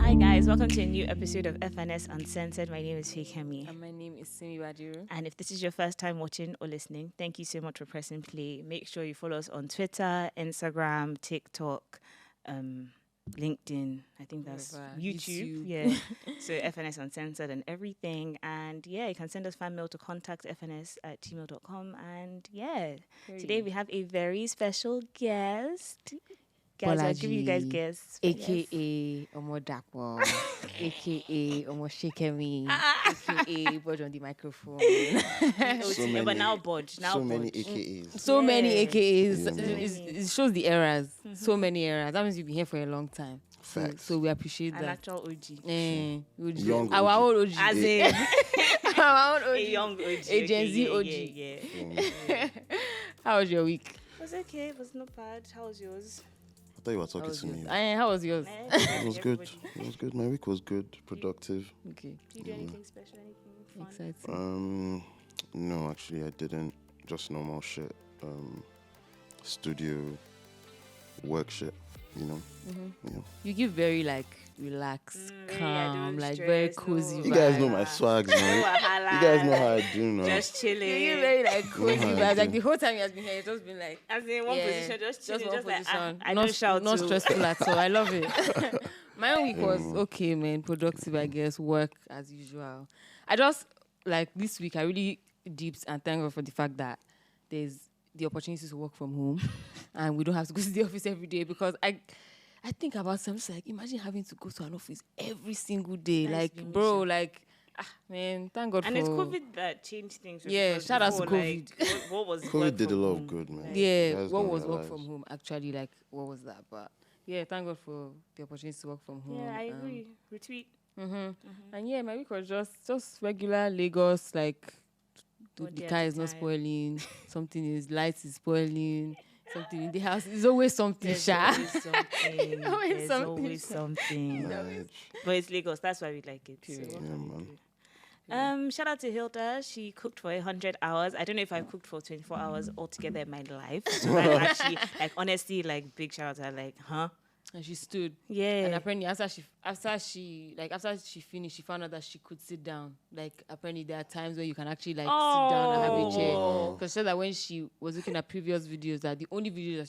Hi guys, welcome to a new episode of F&S Uncensored. My name is Feyikemi. And my name is Simi and Feyikemi. And if this is your first time watching or listening, thank you so much for pressing play. Make sure you follow us on Twitter, Instagram, TikTok, LinkedIn. I think that's YouTube. Yeah. So F&S Uncensored and everything. And yeah, you can send us fan mail to contactfns@gmail.com. And yeah, today we have a very special guest. Guys, I'll give you guys guests. AKA Omo Dakwa, AKA Omo Shekemi, AKA Bodge on the microphone. But now Bodge. So many AKAs. So many AKAs. Yeah. It shows the errors. So many errors. That means you've been here for a long time. So we appreciate An that. actual OG. OG. Young Our OG. own OG. As in Our own OG. a young OG. A Gen Z OG. Yeah. How was your week? It was okay. It was not bad. How was yours? I thought you were talking to me. How was yours? It was good. It was good. My week was good, productive. Okay. Did you do anything special? Anything fun? Exciting. No, actually I didn't. Just normal shit. Studio work shit, you know. Mm-hmm. Yeah. You give very relaxed, calm, don't very stress, cozy. You guys vibe. know my swags, man. Wahala. You guys know how I do now. Just chilling. You give very cozy No, I vibes. Like do. the whole time he has been here, it's just been like As in one position, just chilling, one just like position. I don't shout. Not too. stressful at all. I love it. My week was okay, man. Productive, I guess. Work as usual. I just this week I really dipped and thank God for the fact that there's the opportunity to work from home and we don't have to go to the office every day, because I think about something imagine having to go to an office every single day. That's Man, thank God And for it's COVID that changed things. Yeah, because shout out to before, COVID. What was COVID work did a from lot home? of good, man. Yeah, You guys what don't was work realize. from home actually, what was that? But yeah, thank God for the opportunity to work from home. Yeah, I agree. Retweet. And yeah, my week was just regular Lagos, the One day car at a is not time. spoiling, something is lights is spoiling, something in the house. There's always something, There's sha. always something. Always There's something. always something. Right. But it's Lagos. That's why we like it. So Period. what Yeah, can we man. do? Shout out to Hilda. She cooked for 100 hours. I don't know if I've cooked for 24 hours altogether in my life. So I'm actually, honestly, big shout out. Huh? And she stood. Yeah. And apparently after she finished, she found out that she could sit down. Apparently there are times where you can actually sit down and have a chair. Wow. Because she said that when she was looking at previous videos, that the only video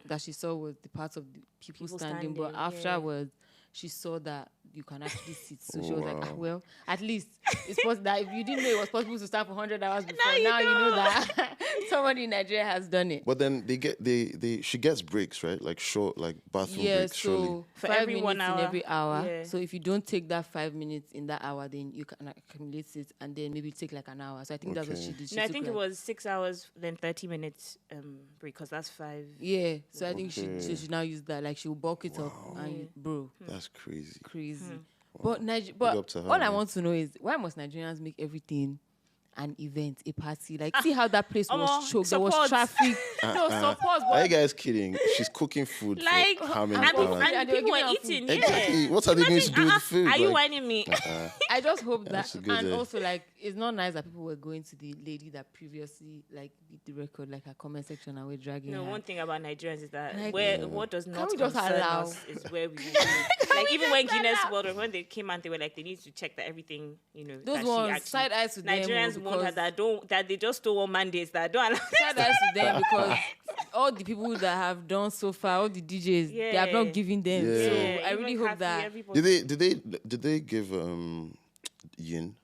that she saw was the parts of the people standing. But standing, afterwards, she saw that you can actually sit. So she was like, Wow. well, at least it's possible that if you didn't know it was possible to stand for 100 hours before, now you know that somebody in Nigeria has done it. But then she gets breaks, right? Short, bathroom Yeah, breaks, surely. so For 5 every 1 minutes in hour. every hour. Yeah. So if you don't take that 5 minutes in that hour, then you can accumulate it and then maybe take an hour. So I think that's what Okay. she did. She No, I took think it was 6 hours, then 30 minutes break, because that's 5. Yeah, so I think Okay. she should now use that. She'll bulk it up and bro, That's crazy. crazy. Wow. But Big but up to her, all I man. want to know is, why must Nigerians make everything an event, a party? See how that place was choked. There was support. traffic. No support. Are you guys kidding? She's cooking food for how many and people, hours? and And they were people were giving her eating. food. Yeah. Exactly. What are they going to do with the food? Are you whining me? I just hope that, That's a good and idea. also it's not nice that people were going to the lady that previously did the record, her comment section, and we're dragging No, her. one thing about Nigerians is that Like, what does not we just concern allow? us is where we will be. Even when Guinness World Record, when they came out, they were like, they need to check that everything, that Those she ones, actually- side eyes to them. Nigerians want her that they just stole one mandates that don't allow. Side eyes to them, because all the people that have done so far, all the DJs, they have not given them. Yeah. So Yeah, I really even hope Kathy, that. everybody- Did they give yin?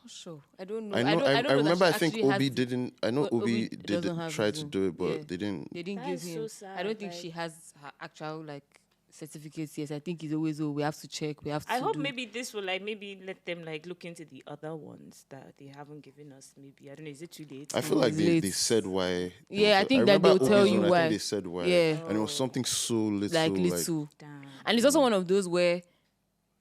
Not sure. I don't know. I know. don't I know that remember. she I think actually has Obi the- didn't. I know Obi Obi doesn't did have try the- to do it, but yeah. they didn't. They didn't That give is him. so I don't think sad, she has her actual certificates. Yes, I think it's always we have to check. We have to. I hope do. maybe this will maybe let them look into the other ones that they haven't given us. Maybe I don't know. Is it too late? I feel like It's they late. said why. Yeah, I think that remember they'll tell Obi's you one, I why. think they said why. Yeah. And it was something so little. little. Damn. And it's also one of those where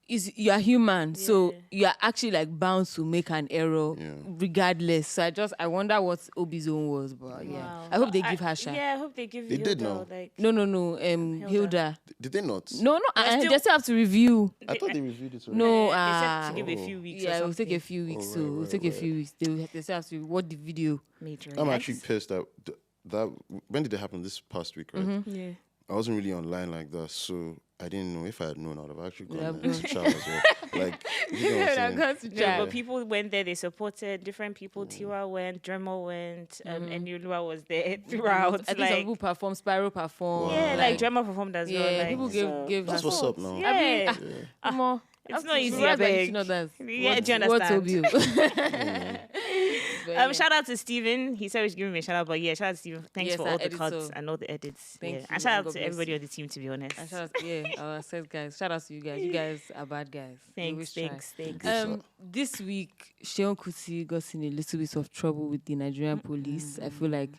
you are human, so you are actually bound to make an error regardless. So I wonder what Obi's own was, but yeah, Wow. I hope they give her a shot. Yeah, I hope they give They you did Hilda, now. No. Hilda. Did they not? No. They still have to review. I thought they reviewed it already. No, They said to give a few weeks. yeah, or it will take a something. few weeks. Oh, So it'll right, take a few weeks. They still have to watch the video. Major. I'm actually pissed that when did it happen? This past week, right? Yeah. I wasn't really online like that, so I didn't know. If I had known, I would have actually gone there to chat as well. Like, you know what I'm saying? No, but people went there. They supported different people. Tiwa went, Dremel went, Enulua was there throughout. I think some people performed, Spyro performed. Wow. Yeah, like Dremel performed as well. Like, people gave that's what's up now. Yeah. It's not easy, I beg. Yeah, do you understand? Shout out to Steven. He said he was giving me a shout out, but yeah, shout out to Steven. Thanks for all the cuts and all the edits. Thank you. And shout out to everybody on the team, to be honest. And shout out, our set guys. Shout out to you guys. You guys are bad guys. Thanks. This week, Seun Kuti got in a little bit of trouble with the Nigerian police. I feel like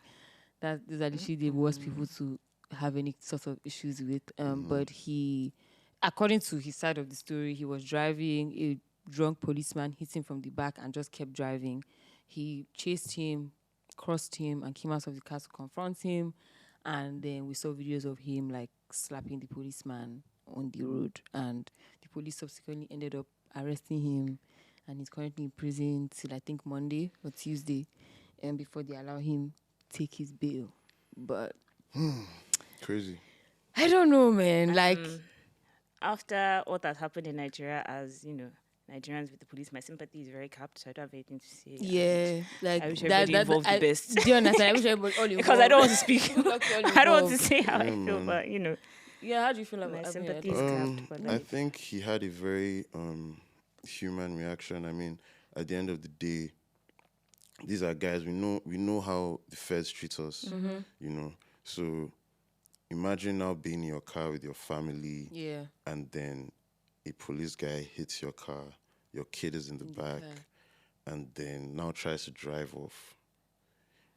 that these are literally the worst people to have any sort of issues with. But he, according to his side of the story, he was driving. A drunk policeman hit him from the back and just kept driving. He chased him, crossed him, and came out of the car to confront him. And then we saw videos of him like slapping the policeman on the road. And the police subsequently ended up arresting him. And he's currently in prison till I think Monday or Tuesday, and before they allow him take his bail. But crazy. I don't know, man. Like after all that happened in Nigeria, as you know, Nigerians with the police, my sympathy is very capped, so I don't have anything to say. Yeah, like I wish everybody involved the best. Do you understand? I wish everybody all involved. Because I don't want to speak. I don't want to say how I feel, but you know. Yeah, how do you feel about my sympathy is capped? But I think he had a very human reaction. I mean, at the end of the day, these are guys we know how the feds treat us. You know, so imagine now being in your car with your family, and then a police guy hits your car, your kid is in the back, and then now tries to drive off.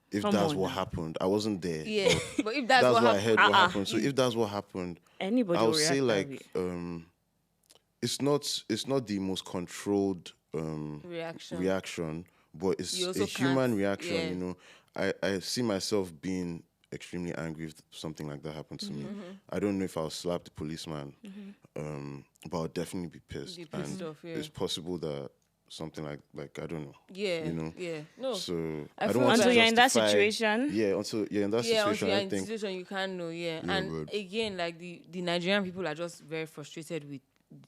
If that's what happened, I wasn't there. Yeah, but if that's what I heard what happened. So if that's what happened, anybody I would say like it's not the most controlled reaction, but it's a human reaction. You know, I see myself being extremely angry if something like that happened to me. I don't know if I'll slap the policeman, but I'll definitely be pissed. It's possible that something like I don't know. Yeah. You know. Yeah. No. So I don't want to. Until you're in that situation. Yeah. Until you're in that situation. Until you're I in think. Situation you can't know. Yeah. And again, like the Nigerian people are just very frustrated with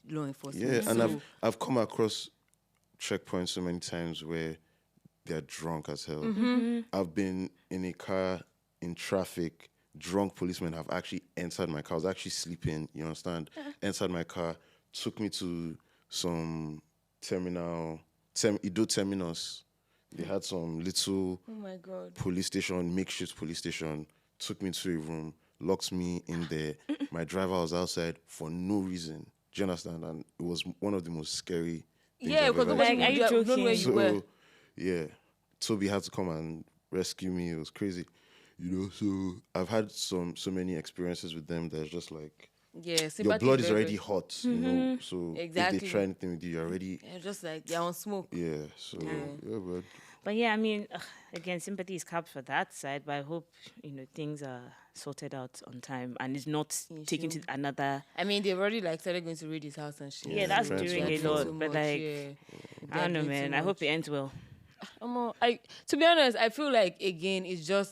law enforcement. Yeah, and I've come across checkpoints so many times where they're drunk as hell. I've been in a car in traffic. Drunk policemen have actually entered my car. I was actually sleeping. You understand? Entered my car, took me to some Ido terminus. They had some little police station, makeshift police station, took me to a room, locked me in there. My driver was outside for no reason. Do you understand? And it was one of the most scary things I've ever like, are you joking? Where you were. Yeah, Toby had to come and rescue me. It was crazy. You know, so I've had so many experiences with them that's just like, your blood is already hot, you know. So if they try anything with you, you're already just like you're on smoke. Yeah. So but But yeah, I mean, again, sympathy is capped for that side. But I hope things are sorted out on time and it's not taken to another. I mean, they've already started going to raid his house and shit. Yeah, that's doing a lot. But I don't know, man. I hope it ends well. To be honest, I feel like again, it's the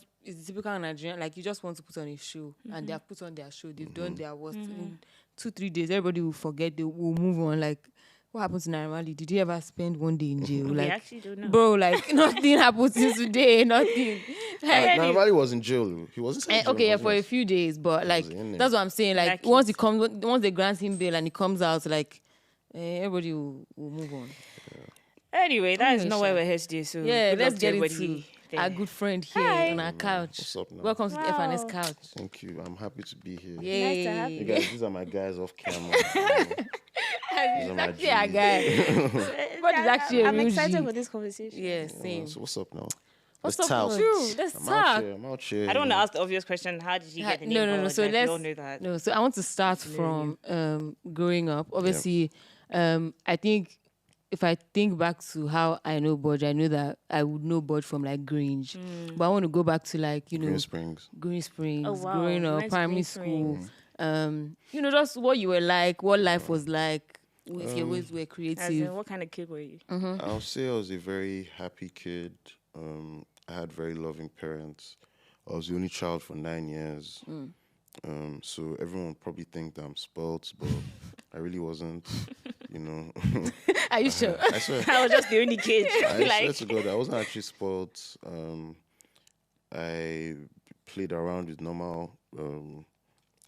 typical Nigerian. Like you just want to put on a show, and they have put on their show. They've done their worst. In 2-3 days, everybody will forget. They will move on. Like, what happened to Naramali? Did you ever spend one day in jail? Like, actually don't know. Bro, like nothing happened since today. Nothing. Naramali was in jail. He wasn't in jail. For a few days, but like that's what I'm saying. Like once they grant him bail and he comes out, like everybody will move on. Anyway, that is not where we're here today. So let's get into our good friend here on our couch. What's up now? Welcome to the F&S couch. Thank you. I'm happy to be here. Yay. Nice to have you. Guys, these are my guys off camera. He's actually a guy. But he's actually I'm excited for this conversation. Yeah, same. So what's up now? What's up with you? Let's talk. I'm out here. I don't want to ask the obvious question. How did you get the name? No. So we all know that. No, so I want to start from growing up. Obviously, I think if I think back to how I know BOJ, I know that I would know BOJ from like Grange. But I want to go back to like, Green Springs. Oh, wow. Growing up, primary school. Just what you were like, what life was like, if your ways were creative. What kind of kid were you? I'll say I was a very happy kid. I had very loving parents. I was the only child for 9 years. So everyone would probably think that I'm spoiled, but I really wasn't, you know. Are you sure? I swear. I was just the only kid. I swear to God, I wasn't actually spoiled. I played around with normal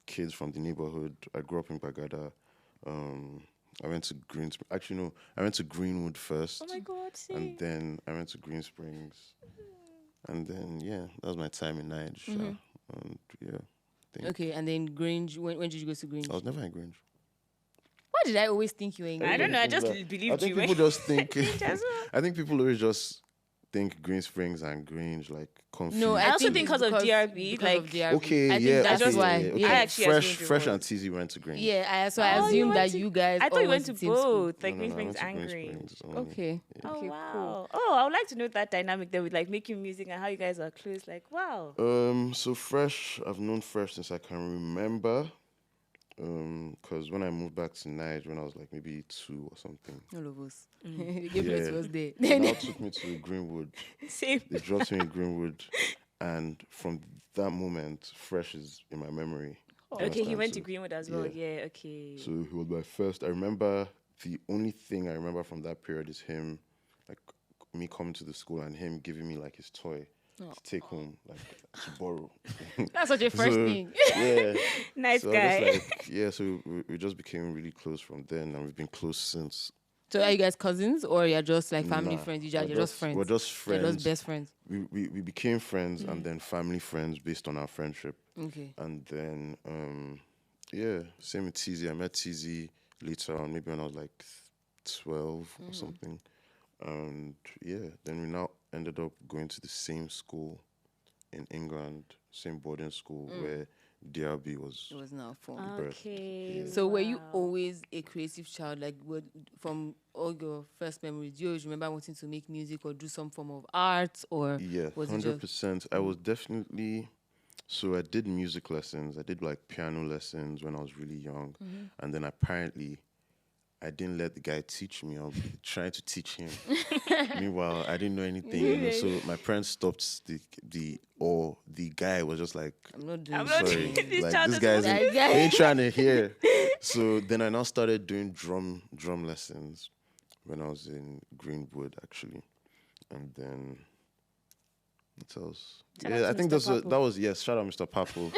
kids from the neighborhood. I grew up in Gbagada. I went to Actually, no. I went to Greenwood first. Oh my God, see. And then I went to Green Springs. And then, yeah, that was my time in Nigeria. And, yeah. Okay, and then Grange. When did you go to Grange? I was never in Grange. Why did I always think you were in Grange? I don't know. I just I believed think you. people just think. I think people always just think Green Springs and Grange like confused. No, I also think because of DRB. Because of DRB. Okay, I think yeah, that's okay, why. yeah, okay. I actually assumed it Fresh was. and Tizzy went to Grange. Yeah, I Oh, assumed that to- you guys. I thought all you went went to same school. both, like Green I Springs went to and Green Grange. Springs only. Okay. Oh Okay, wow! cool. Oh, I would like to know that dynamic there with like making music and how you guys are close. Like, wow. So Fresh, I've known Fresh since I can remember. Because when I moved back to Niger when I was like maybe 2 or something. All of us. Gabriel was there. They now took me to Greenwood. Same. They dropped me in Greenwood, and from that moment, Fresh is in my memory. You Okay, he understand? went to So, Greenwood as well. yeah. Yeah. Okay. So he was my first. I remember the only thing I remember from that period is him, like me coming to the school and him giving me like his toy to take home, like to borrow. That's such a fresh So, thing. Yeah. Nice So I guy. just, like, yeah, so we just became really close from then, and we've been close since. So are you guys cousins or you're just like family Nah, friends? we're You're just friends. We're just friends. You're just best friends. We became friends and then family friends based on our friendship. Okay. And then, yeah, same with Tizzy. I met Tizzy later on, maybe when I was like 12 or something. And yeah, then we now ended up going to the same school in England, same boarding school where DRB was. It was now fun. birth. Okay. So were you wow. always a creative child? Like from all your first memories, do you always remember wanting to make music or do some form of art or Yeah, was it just 100%. I was definitely. So I did music lessons. I did like piano lessons when I was really young, and then apparently, I didn't let the guy teach me. I was trying to teach him. Meanwhile, I didn't know anything. You know, so my parents stopped the guy was just like, I'm not doing I'm not sorry, doing this like child this is guy's That guy. ain't trying to hear. So then I now started doing drum lessons when I was in Greenwood actually, and then what else? Shout out Yeah, to I think Mr. that was yes. Shout out Mr. Papo.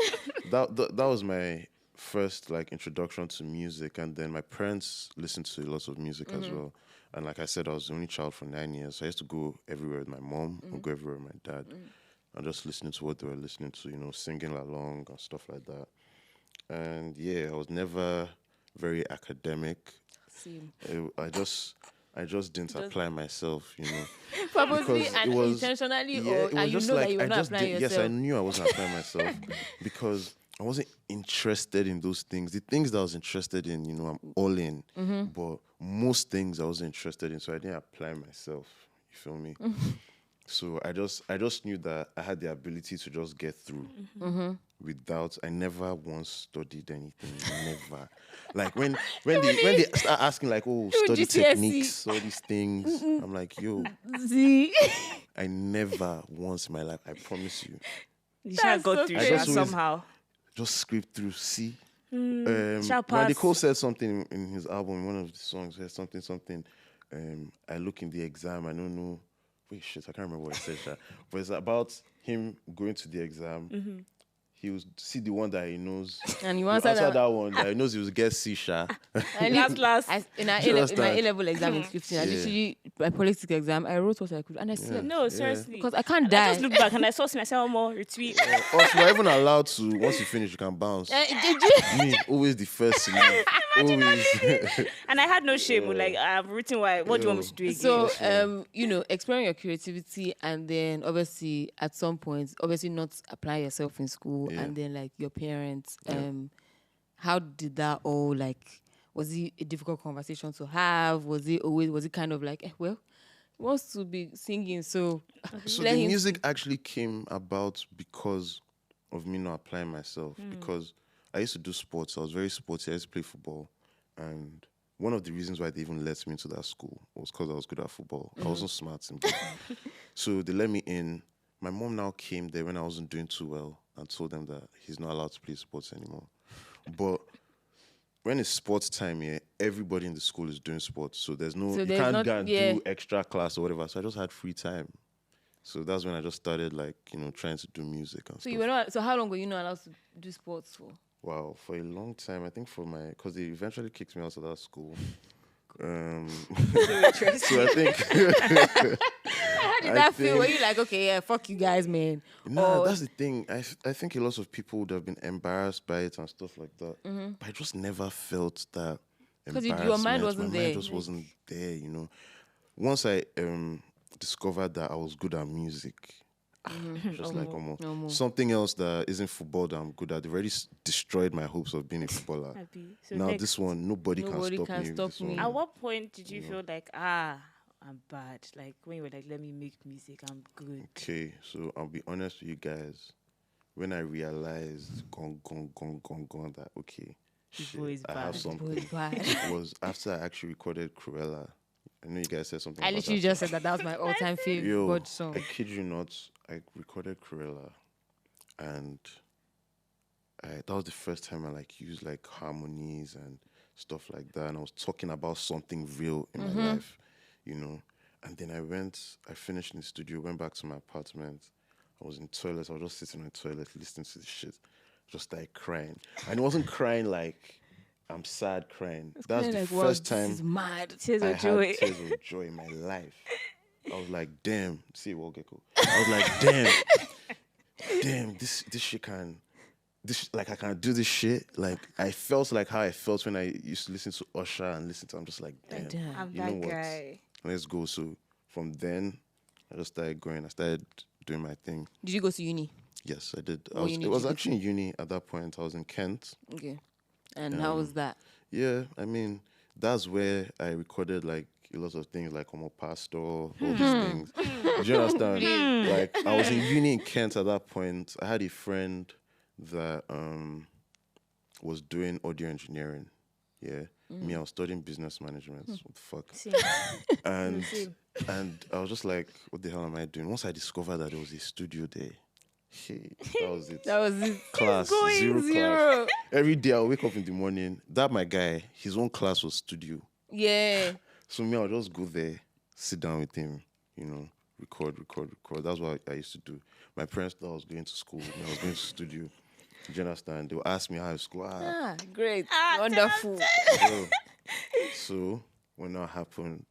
that was my first like introduction to music, and then my parents listened to lots of music as well. And like I said, I was the only child for 9 years, so I used to go everywhere with my mom and go everywhere with my dad, and just listening to what they were listening to, you know, singing along and stuff like that. And yeah, I was never very academic. Same. I just didn't apply myself, you know. Purposely Because and it was- intentionally, Yeah, or it was and you just know like that you were I not just applying did. yourself? Yes, I knew I wasn't applying myself because I wasn't interested in those things. The things that I was interested in, you know, I'm all in. But most things I wasn't interested in, so I didn't apply myself. You feel me? So I just knew that I had the ability to just get through without. I never once studied anything. Never. Like when they start asking like, oh, study GCSE. techniques, all these things, I'm like, yo, See? I never once in my life. I promise you. You shall That's go so through crazy. I just always- somehow. Just scrape through. See, Shall Randy pass. Cole said something in his album, in one of the songs. He said something. I look in the exam. I don't know. Wait, shit, I can't remember what he said. Sha. But it's about him going to the exam. He will see the one that he knows. And you He'll answer answer that. that one that he knows he will get C. Sha. And Last. in my Do you A understand? level exam in 15, I Yeah. literally my politics exam, I wrote what I could, and I slept No, seriously. because I can't I die. just looked back and I saw myself more retweet. Also, you're even allowed to, once you finish, you can bounce. Did you? Me, always the first to leave. Always. And I had no shame. Like, I've written why. What do you want me to do again? So, you know, exploring your creativity, and then obviously at some point, obviously not apply yourself in school, Yeah. and then like your parents. How did that all like? Was it a difficult conversation to have? Was it kind of like, well, he wants to be singing, so So let the him music actually came about because of me not applying myself. Because I used to do sports. I was very sporty. I used to play football. And one of the reasons why they even let me into that school was because I was good at football. I wasn't smart. So they let me in. My mom now came there when I wasn't doing too well. and told them that he's not allowed to play sports anymore. But when it's sports time here, everybody in the school is doing sports. So you can't go and do extra class or whatever. So I just had free time. So that's when I just started trying to do music and stuff. So how long were you not allowed to do sports for? Wow, for a long time. I think because they eventually kicked me out of that school. So I think. How did that feel? Were you like, okay, yeah, fuck you guys, man? No, that's the thing. I think a lot of people would have been embarrassed by it and stuff like that. But I just never felt that embarrassment. Because your mind wasn't there. My mind just wasn't there, Once I discovered that I was good at music, just something else that isn't football that I'm good at. They've already destroyed my hopes of being a footballer. So now this one, nobody can stop me. At what point did you feel like, I'm bad? Like when you were like, let me make music, I'm good. Okay, so I'll be honest with you guys. When I realized, that okay, I have something. It was after I actually recorded Cruella. I know you guys said something. I literally just said that was my all-time favorite song. I kid you not. I recorded Cruella, and that was the first time I used harmonies and stuff like that. And I was talking about something real in my life, And then I finished in the studio, went back to my apartment. I was in toilets. I was just sitting in the toilet listening to the shit. Just started crying, and it wasn't crying like I'm sad crying. That's the first time this is mad. Tears I of joy. had tears of joy in my life. I was like, damn. See, we'll get cool. I was like, damn, this shit I can do this shit. Like, I felt like how I felt when I used to listen to Usher and listen to, I'm just like, damn. I'm you that know what? guy. Let's go. So from then, I just started going. I started doing my thing. Did you go to uni? Yes, I did. It was actually in uni at that point. I was in Kent. Okay. And how was that? Yeah, I mean, that's where I recorded a lot of things like Homo Pastor, all these things. Do you understand? I was in uni in Kent at that point. I had a friend that was doing audio engineering. Yeah. Me, I was studying business management. What the fuck? Same. And I was just like, what the hell am I doing? Once I discovered that there was a studio there, that was it. That was it. Class, zero class. Every day I'll wake up in the morning. My guy, his own class was studio. Yeah. So me, I'll just go there, sit down with him, record. That's what I used to do. My parents thought I was going to school. I was going to studio. Do you understand? They would ask me how is school. Great. Wonderful. So when that happened,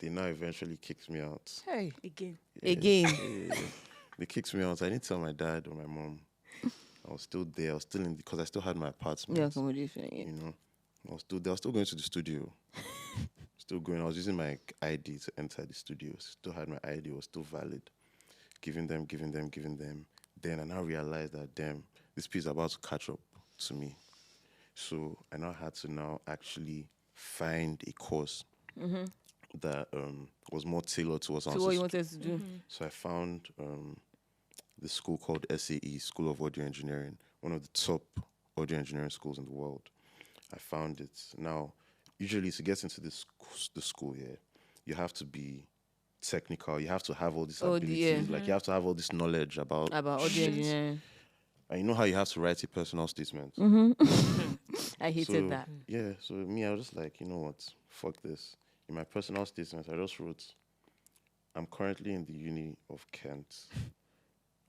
they now eventually kicked me out. Hey. Again. Yeah. They kicked me out. I didn't tell my dad or my mom. I was still there. I was still because I still had my apartment. Yeah, accommodation. Yeah. I was still there. I was still going to the studio. Still going. I was using my ID to enter the studio. Still had my ID. It was still valid. Giving them. Then I now realized that, damn, this piece is about to catch up to me. So I now had to actually find a course that was more tailored towards what you wanted to do. So I found this school called SAE, School of Audio Engineering, one of the top audio engineering schools in the world. I found it. Now, usually to get into the school here, you have to be technical. You have to have all these abilities. You have to have all this knowledge about audio engineering. And you know how you have to write a personal statement. I hated that. Yeah, so me, I was just like, you know what? Fuck this. In my personal statement, I just wrote, I'm currently in the Uni of Kent.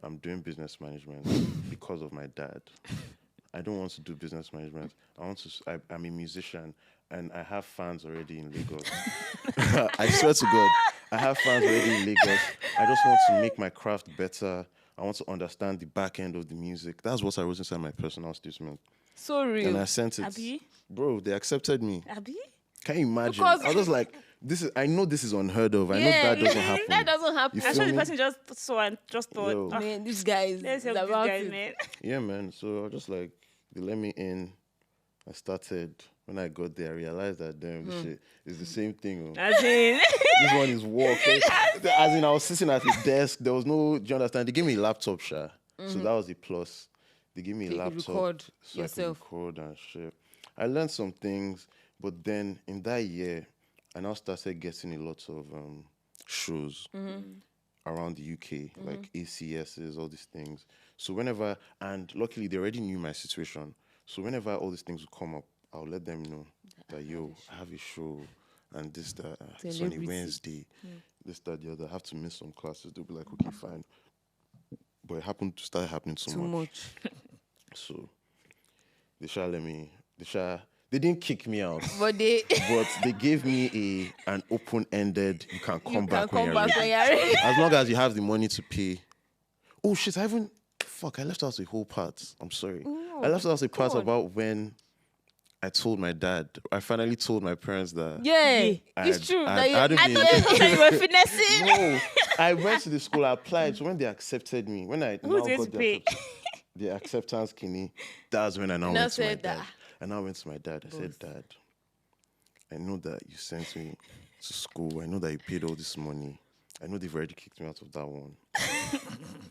I'm doing business management because of my dad. I don't want to do business management. I'm a musician and I have fans already in Lagos. I swear to God, I have fans already in Lagos. I just want to make my craft better. I want to understand the back end of the music. That's what I wrote inside my personal statement. So real. And I sent it. Abby? Bro, they accepted me. Abby? Can you imagine? I was just like, I know this is unheard of. I know that doesn't happen. That doesn't happen. I'm sure the person just saw and just thought, Yo. Man, these guys. let's help these guys, man. Yeah, man. So I was just like, they let me in. I started. When I got there, I realized that, damn, this shit is the same thing. As in. This one is work. As in, I was sitting at the desk. There was no, do you understand? They gave me a laptop, so that was the plus. They gave me a laptop. Record so yourself. I could record and shit. I learned some things, but then in that year, I now started getting a lot of shows around the UK, like ACSs, all these things. So whenever, and luckily they already knew my situation. So whenever all these things would come up, I'll let them know that, yo, I have a show and this, that, it's on a Wednesday, this, that, the other. I have to miss some classes. They'll be like, okay, fine. But it happened to start happening too much. So they didn't kick me out, but they gave me an open-ended. You can come back when you're ready. As long as you have the money to pay. Oh shit! I left out a whole part. I'm sorry. I left out a part about when I told my dad. I finally told my parents that. Yeah, it's true. I thought you were finessing. No, I went to the school. I applied. So when they accepted me, when I who's going to pay? The acceptance kidney, that's when I now went to my dad. I now went to my dad. I said, Dad, I know that you sent me to school. I know that you paid all this money. I know they've already kicked me out of that one.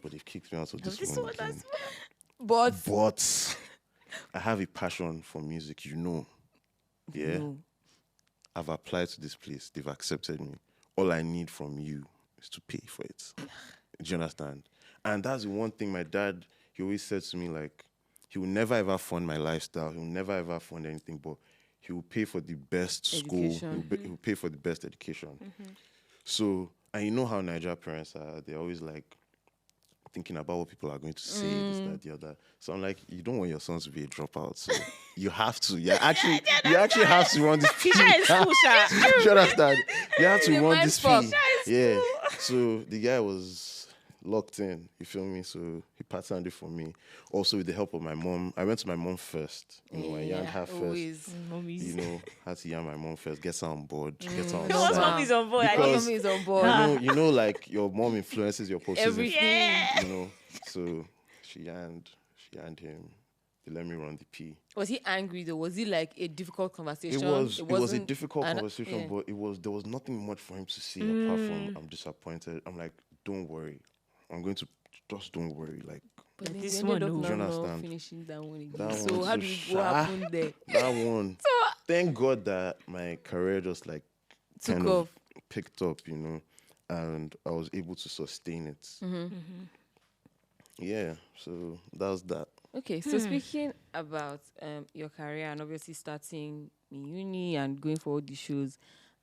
But they've kicked me out of this one again. But I have a passion for music, you know. Yeah. I've applied to this place. They've accepted me. All I need from you is to pay for it. Do you understand? And that's the one thing my dad, he always said to me, like, he will never ever fund my lifestyle. He will never ever fund anything, but he will pay for the best school. He will pay for the best education. So, and you know how Nigerian parents are. They're always like thinking about what people are going to say, this, that, the other. So I'm like, you don't want your sons to be a dropout. So you have to. You actually have to run this P. Do you understand? You have to run this P. Yeah. So the guy was locked in, you feel me? So he patterned it for me. Also with the help of my mom. I went to my mom first. You know, I yarned her first. You know, had to yarn my mom first, get her on board, get her on side. Mommy's on board. Because, Mommy's on board. you know, like your mom influences your posts. Everything. You know. So she yarned him. They let me run the P. Was he angry though? Was he like a difficult conversation? It was a difficult conversation, but there was nothing much for him to say apart from I'm disappointed. I'm like, don't worry. I'm going to just don't worry. Like, but this one, do you understand? Finishing that one again. That so one, how do you go happen there? That one. Thank God that my career just like kind of picked up, you know, and I was able to sustain it. Yeah, so that was that. Okay, so speaking about your career and obviously starting in uni and going for all the shows,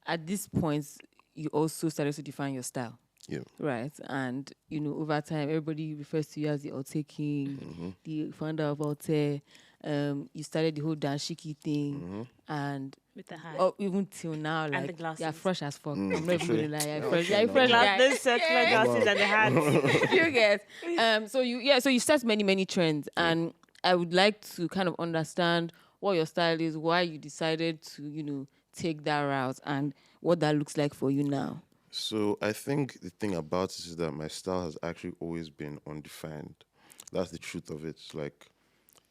at this point you also started to define your style. Yeah. Right. And, you know, over time, everybody refers to you as the Alte King, the founder of Alte. You started the whole dashiki thing. And with the hat. Oh, even till now, like, the glasses. you're fresh as fuck. I'm not even going to lie. You're fresh. You're fresh. Those circular glasses and the hat. You get. So you set many trends. And I would like to kind of understand what your style is, why you decided to, you know, take that route and what that looks like for you now. So I think the thing about it is that my style has actually always been undefined. That's the truth of it. Like,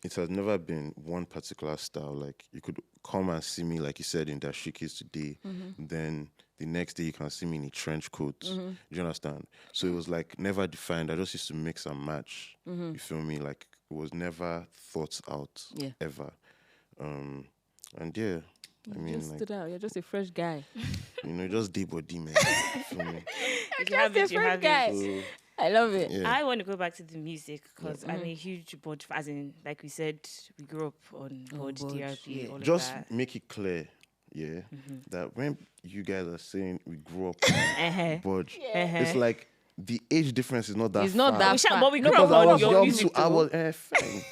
it has never been one particular style. Like, you could come and see me, like you said, in dashikis today. Then the next day you can see me in a trench coat. Do you understand? So it was like never defined. I just used to mix and match. You feel me? Like, it was never thought out ever. And yeah. I mean, just stood out. You're just a fresh guy. You know, just D body, man. You're just a fresh guy. So, I love it. Yeah. I want to go back to the music because I'm a huge BOJ, as in, like we said, we grew up on BOJ, DRP, all just of that. Make it clear, that when you guys are saying we grew up on BOJ, it's like the age difference is not that far. It's not that far. But we grew up on your music, I was fine.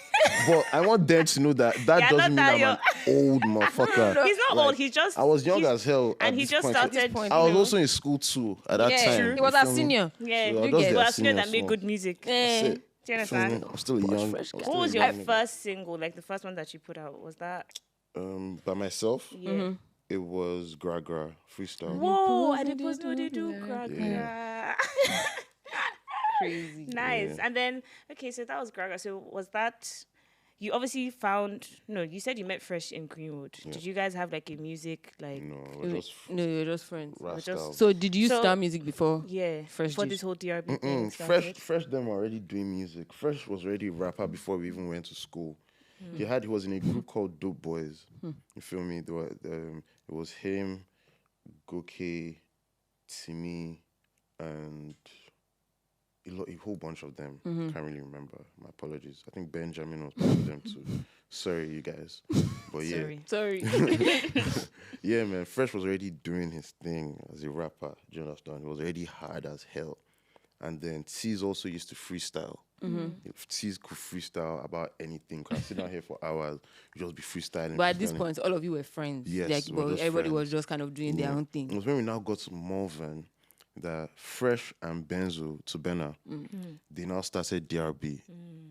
But I want them to know that doesn't mean I'm an old motherfucker. He's not old. He's just. I was young as hell. And he just started. I was also in school too at that time. True. He was a senior. Yeah, so he was a senior that made good music. Do you understand? I'm still young. What was your first single? Like the first one that you put out? Was that? By myself? Yeah. It was Gra freestyle. Whoa! I didn't know they do Gra. Crazy. Nice. And then, okay, so that was Gra. So was that? You obviously found. No, you said you met Fresh in Greenwood. Yeah. Did you guys have like a music like? No, you're just friends. So did you start music before? Yeah, Fresh before this whole DRB thing started? Fresh them were already doing music. Fresh was already a rapper before we even went to school. He was in a group called Dope Boys. You feel me? It was him, Goke, Simi, and a whole bunch of them. Can't really remember. My apologies. I think Benjamin was part of them too. Sorry, you guys. But yeah. Sorry. Yeah, man. Fresh was already doing his thing as a rapper. Do you understand? He was already hard as hell. And then Tease also used to freestyle. Tease could freestyle about anything. Can sit down here for hours, just be freestyling. But at this point, all of you were friends. Yes, like, well, everybody was just kind of doing their own thing. It was when we now got to Morven that Fresh and Benzo to Benna, they now started DRB.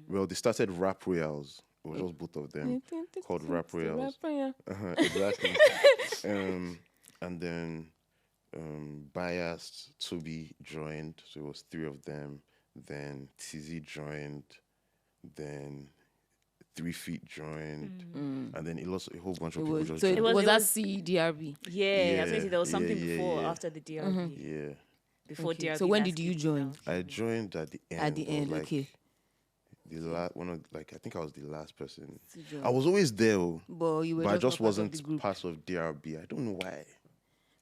Well, they started Rap Royals. It was just both of them called Rap Royals. Exactly. And then Biased, Toby joined, so it was 3 of them. Then TZ joined. Then 3 Feet joined, and then it lost a whole bunch of people. So it was that CDRB? Yeah, I was going to say there was something before, after the DRB. Yeah. Before DRB. So when did you join? I joined at the end. At the end, okay. The last I think I was the last person. I was always there, but I just wasn't part of DRB. I don't know why.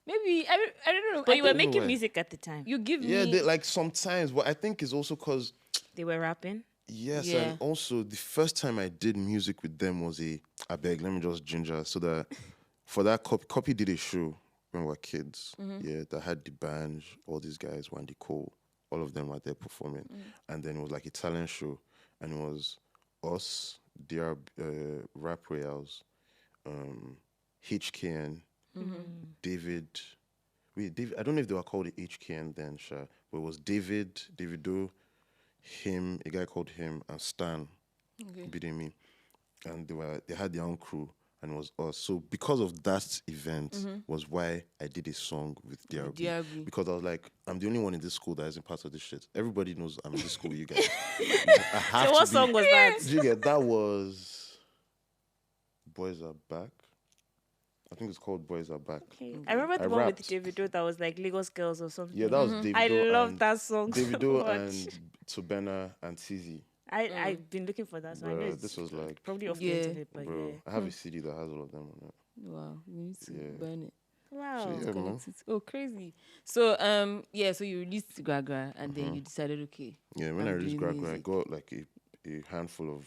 Maybe I don't know. But you were making music at the time. You give me sometimes, but I think it's also because they were rapping. Yes, and also the first time I did music with them was let me just ginger, so that for that Copy did a show when we were kids. Yeah, that had the band, all these guys, Wandy Cole, all of them were there performing. And then it was like a talent show, and it was us, Rap Royals, HKN, David. I don't know if they were called the HKN then, but it was Davido, him, a guy called him, and Stan, beating me, and they had their own crew, and it was us. So because of that event was why I did a song with DRB. Because I was like, I'm the only one in this school that isn't part of this shit. Everybody knows I'm in this school with you guys. So what song was that? Did you get that? Was Boys Are Back. I think it's called Boys Are Back. Okay. I remember the one with Davido that was like Lagos Girls or something. Yeah, that was Davido. I love that song. Davido so and Tobena and TZ. I've been looking for that song. I know this was like probably off the internet, but I have a CD that has all of them on it. Wow, we need to burn it. Wow. So, crazy. So so you released Gragra and then you decided, okay. Yeah, when I released Gragra, I got like a handful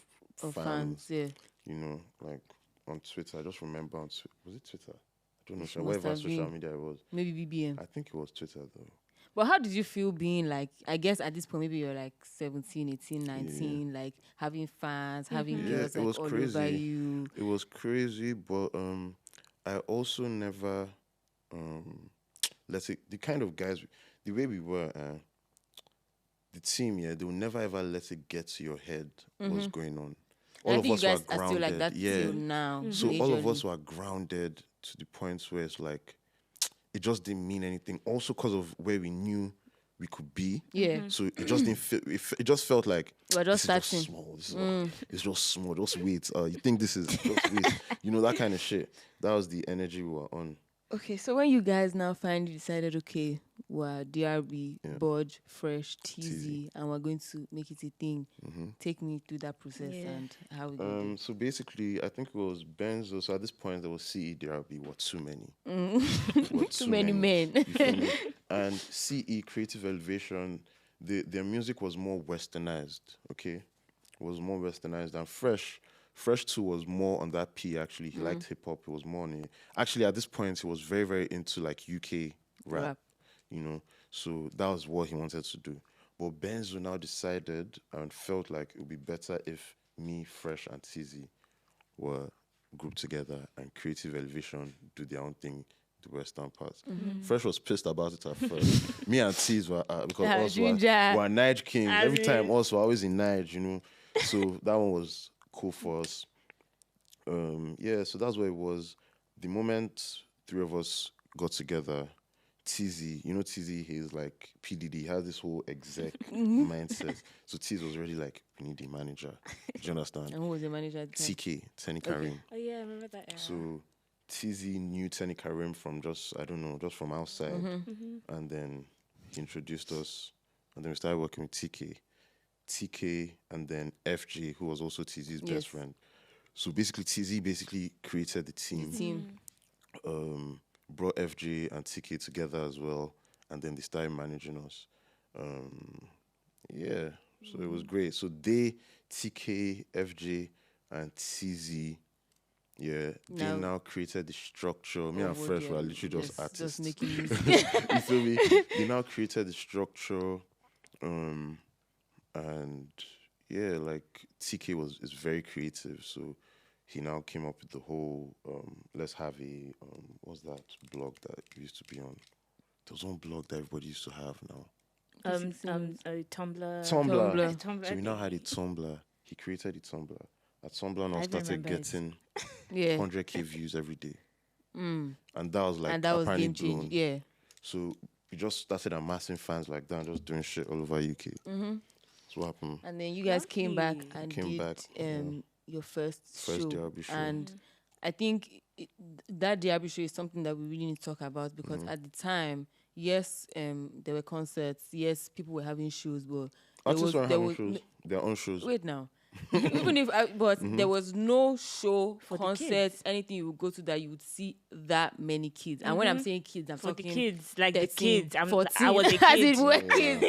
of fans. Yeah. You know, like on Twitter. I just remember was it Twitter? I don't know. Whatever social media it was. Maybe BBM. I think it was Twitter though. But how did you feel being like, I guess at this point, maybe you're like 17, 18, 19, like having fans, having girls like all over you? It was crazy, but I also never, let's say, the kind of guys, the way we were, the team, they will never ever let it get to your head what's going on. All of us were grounded. Are still like that till now. So all of us were grounded to the point where it's like, it just didn't mean anything. Also because of where we knew we could be. Yeah. So it just didn't feel, it just felt like, we're just starting. It's just small. Just wait. You think this is just wait. You know, that kind of shit. That was the energy we were on. Okay, so when you guys now finally decided, okay, we're DRB, BOJ, Fresh, TZ, and we're going to make it a thing. Take me through that process and how we did it. So basically, I think it was Benzo. So at this point, there was CE, DRB, too many. Too many men. You feel me? And CE, Creative Elevation, their music was more westernized, okay? It was more westernized. And Fresh too was more on that P, actually. He liked hip-hop. It was more on it. Actually, at this point, he was very, very into, like, UK rap. You know, so that was what he wanted to do. But Benzo now decided and felt like it would be better if me, Fresh, and TZ were grouped together and Creative Elevation do their own thing, the western parts. Fresh was pissed about it at first. Me and T's were, because also were Nige Kings. Every time also always in Nige, you know. So that one was cool for us. So that's where it was. The moment 3 of us got together, TZ, you know TZ, he's like PDD, he has this whole exec mindset. So TZ was already like, we need a manager. Do you understand? And who was the manager at the time? TK, Tenny Karim. Oh yeah, I remember that era. So TZ knew Tenny Karim from just from outside. And then he introduced us. And then we started working with TK, and then FJ, who was also TZ's best friend. So basically, TZ created the team. Brought FJ and TK together as well, and then they started managing us. Yeah. So it was great. So they, TK, FJ, and TZ, they now created the structure. Me and Fresh were literally just artists. Just making music. You feel me? They now created the structure, and like TK is very creative. So he now came up with the whole let's have a what's that blog that used to be on? There was one blog that everybody used to have now. Tumblr. So we now had a Tumblr. He created a Tumblr. At Tumblr now started getting 100k views every day. And that was like apparently blown. Yeah. So we just started amassing fans like that and just doing shit all over UK. So what happened? And then you guys came back and did your first show. Derby show. And I think that Derby show is something that we really need to talk about because at the time, yes, there were concerts. Yes, people were having shows, but artists were having shows. Their own shows. Wait now. Even if, there was no show, for concerts, anything you would go to that you would see that many kids. And when I'm saying kids, I'm talking the kids, like 13, the kids. 14, I was a kid. As it were kids.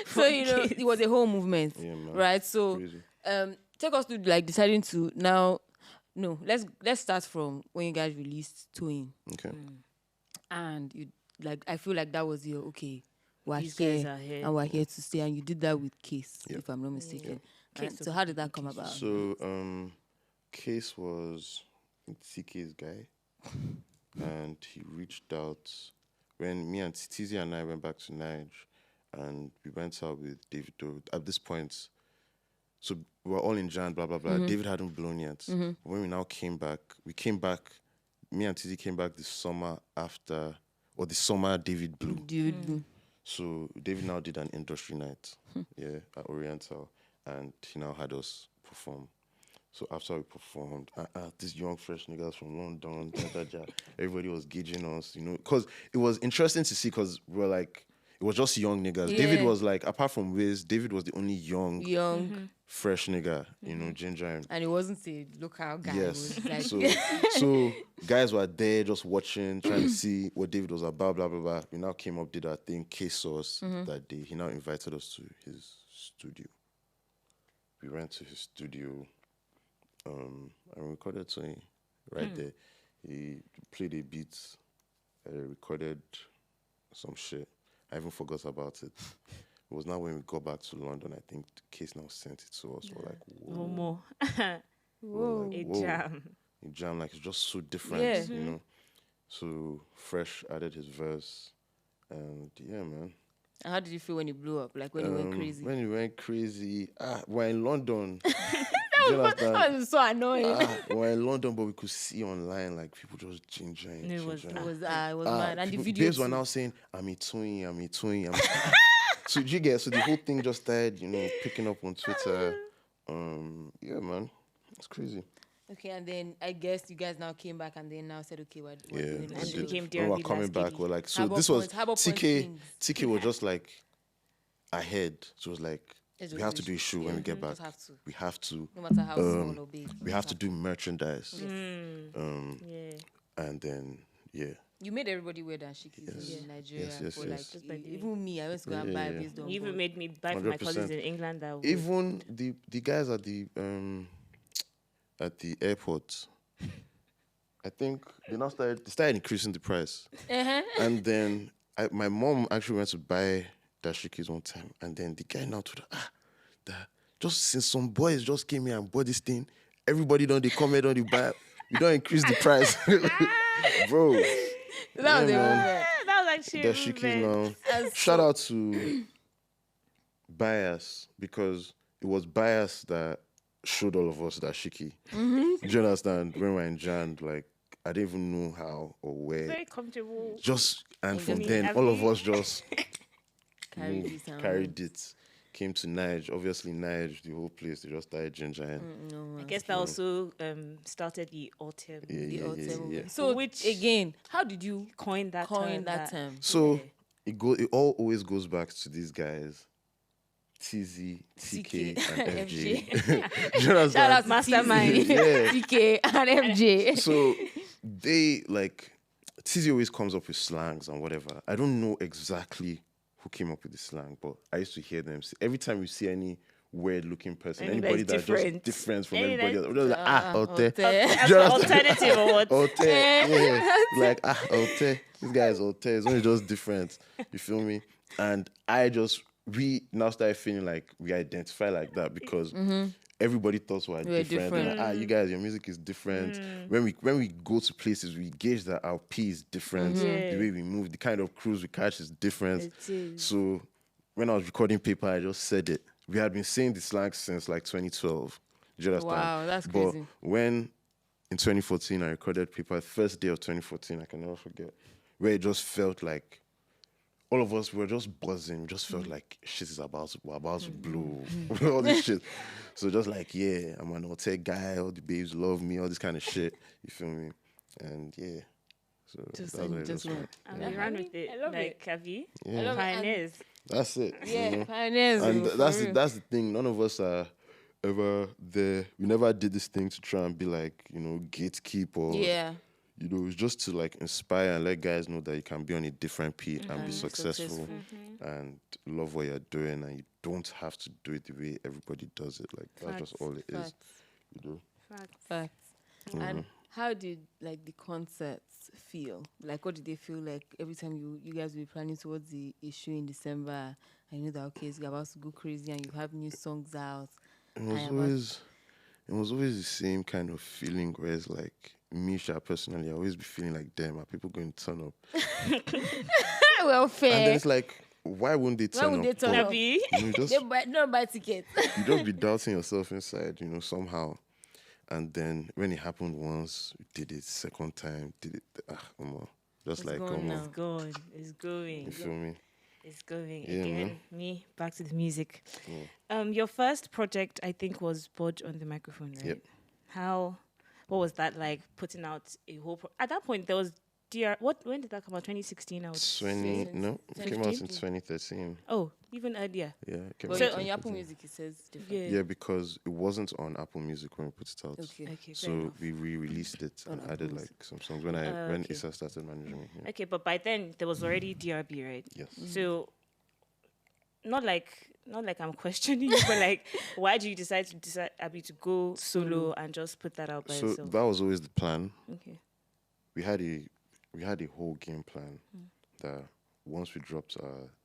So it was a whole movement, right? So take us to like deciding to now. No, let's start from when you guys released Twin. Okay. And you like, I feel like that was your we're These here, guys are here. and we're here to stay. And you did that with Case, if I'm not mistaken. So how did that come about? So Case was TK's guy, and he reached out when me and Tizi and I went back to Niger, and we went out with David. At this point, so we were all in Jan, blah blah blah. David hadn't blown yet. When we now came back, me and Tizi came back the summer after, or the summer David blew. So David now did an industry night, at Oriental. And he now had us perform. So after we performed, these young fresh niggas from London, everybody was gauging us, because it was interesting to see, because we were like, it was just young niggas. Yeah. David was like, apart from Wiz, David was the only young fresh nigga, ginger. And it wasn't a local guy. Yes. It was like so guys were there just watching, trying to see what David was about, blah, blah, blah. We now came up, did our thing, Case saw us that day. He now invited us to his studio. We went to his studio and recorded something right there. He played a beat, recorded some shit. I even forgot about it. It was now when we got back to London, I think the Case now sent it to us. We're like, whoa. No more. Whoa. A jam. A jam, like it's just so different, So Fresh added his verse, and man. And how did you feel when you blew up? Like when you went crazy? When you went crazy, we're in London. that was so annoying. We're in London, but we could see online like people just gingering. It was mad. And the video. Babes were now saying, I'm a twin. So you get the whole thing just started, picking up on Twitter. Man, it's crazy. Okay, and then I guess you guys now came back and then now said, okay, we're doing and it became when we're coming back, we're like, so this was TK was just like ahead. So it was like, we have to do a show when we get back. We have to. No matter how small or big. We have to do merchandise. And then, You made everybody wear dashikis in Nigeria. Yes. Even me, I went to go and buy a based on. You even made me buy for my cousins in England. Even the guys at the airport, I think they started increasing the price. And then my mom actually went to buy dashikis one time, and then the guy now told her, just since some boys just came here and bought this thing, everybody they comment on the buy, we don't increase the price. Bro. That was that was actually dashikis now. Shout out to Bias, because it was Bias that showed all of us dashiki. Do you understand? When we were in Jan, like, I didn't even know how or where. Very comfortable. And from then, all of us just carried it. Came to Niger. Obviously, Niger, the whole place, they just started gingering. I guess that also started the autumn. Yeah. So, again, how did you coin that term? So, it all always goes back to these guys. TZ, TK, and FJ. Shout out Mastermind. TK and FJ. So they TZ always comes up with slangs and whatever. I don't know exactly who came up with the slang, but I used to hear them. Every time you see any weird-looking person, Anybody anybody that's different. just different from Any everybody that- else, just like, Alte. As an alternative or what? Alte, yeah. Like, Alte. This guy is Alte. It's only just different. You feel me? And we now started feeling like we identify like that because everybody thought we were different. Like, you guys, your music is different. When we go to places, we gauge that our P is different. The way we move, the kind of cruise we catch is different. It is. So when I was recording Paper, I just said it. We had been saying the slang since like 2012. Do you understand? Wow, that's but crazy. when in 2014 I recorded Paper, first day of 2014, I can never forget, where it just felt like all of us were just buzzing. We just felt like shit is we're about to blow. All this shit. So just like, yeah, I'm an Alte guy, all the babes love me, all this kind of shit. You feel me? And yeah. So Just that's what it was. And we ran with it. I love like, have you? Yeah. I love it. Pioneers. That's it. Yeah, you know? pioneers. And for that's real. the thing. None of us are ever there. We never did this thing to try and be like, gatekeep or it's just to like inspire and let guys know that you can be on a different P and be successful and love what you're doing, and you don't have to do it the way everybody does it. Like that's just all it is. Facts. And how did like the concerts feel? Like what did they feel like every time you guys were planning towards the issue in December? I know that okay, so you're about to go crazy and you have new songs out. It was always the same kind of feeling, where it's like me, personally, I always be feeling like, damn, are people going to turn up? Well, fair. And then it's like, why wouldn't they turn up? Why would they turn up? Abby? Don't buy tickets. You just be doubting yourself inside, somehow. And then when it happened once, we did it second time, did it, just It's like, going now. It's going. It's going. you feel me? It's going Yeah, again. man. Me back to the music. Your first project, I think, was BOJ on the microphone, right? Yep. What was that like? Putting out a whole. At that point, there was DR. When did that come out? 2016. I would say. It came out in 2013. Oh, even earlier. Yeah, it came But out in on your Apple 2013. Music it says different. Yeah, because it wasn't on Apple Music when we put it out. Okay. Okay. Fair So enough. we re-released it and On added Apple like some songs when okay. Issa started managing me. Yeah. Okay, but by then there was already DRB, right? Yes. So, not like I'm questioning you, but like, why do you decide Abby to go solo and just put that out by So yourself? that was always the plan. Okay. We had a whole game plan that once we dropped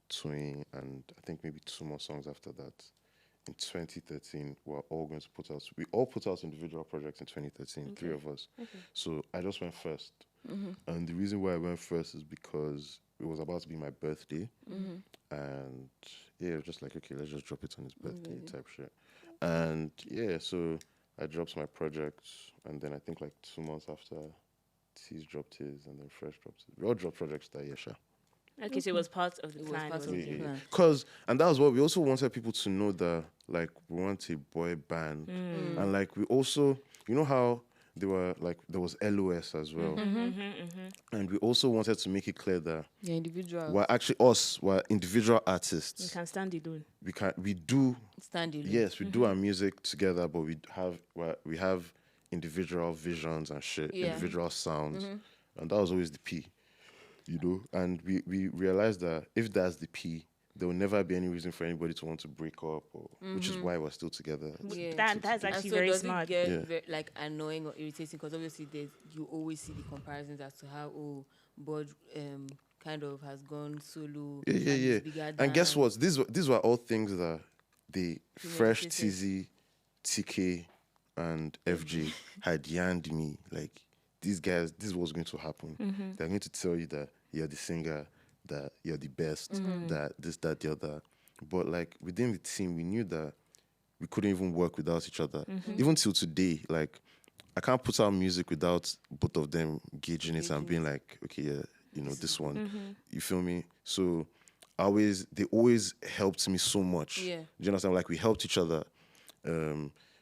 Twin and I think maybe 2 more songs after that, in 2013 we're all going to put out. We all put out individual projects in 2013, 3 of us. Okay. So I just went first, and the reason why I went first is because it was about to be my birthday, and it was just like, okay, let's just drop it on his birthday type shit. And so I dropped my project, and then I think like 2 months after, T's dropped his, and then Fresh dropped his. We all dropped projects that year, sha. Okay, so it was part of the plan. part of wasn't the it? plan. And that was what we also wanted people to know, that like we want a boy band, and like we also, how there was LOS as well, and we also wanted to make it clear that Individual. we're individual You artists. can stand it alone. We do Stand alone. yes, we do our music together, but we have individual visions and shit, individual sounds, and that was always the P, And we realized that if that's the P, there will never be any reason for anybody to want to break up, which is why we're still together. That's And actually so very does smart. it get very, like annoying or irritating? Because obviously you always see the comparisons as to how BOJ kind of has gone solo. Yeah. And guess what? These were all things that the Fresh, TZ, TK, and FG had yarned me. Like, these guys, this was going to happen. They're going to tell you that you're the singer, that you're the best, that this, that, the other. But like within the team, we knew that we couldn't even work without each other. Even till today, like I can't put out music without both of them gauging it and being like, okay, yeah, this one. You feel me? So they always helped me so much. Yeah. Do you understand? Like we helped each other.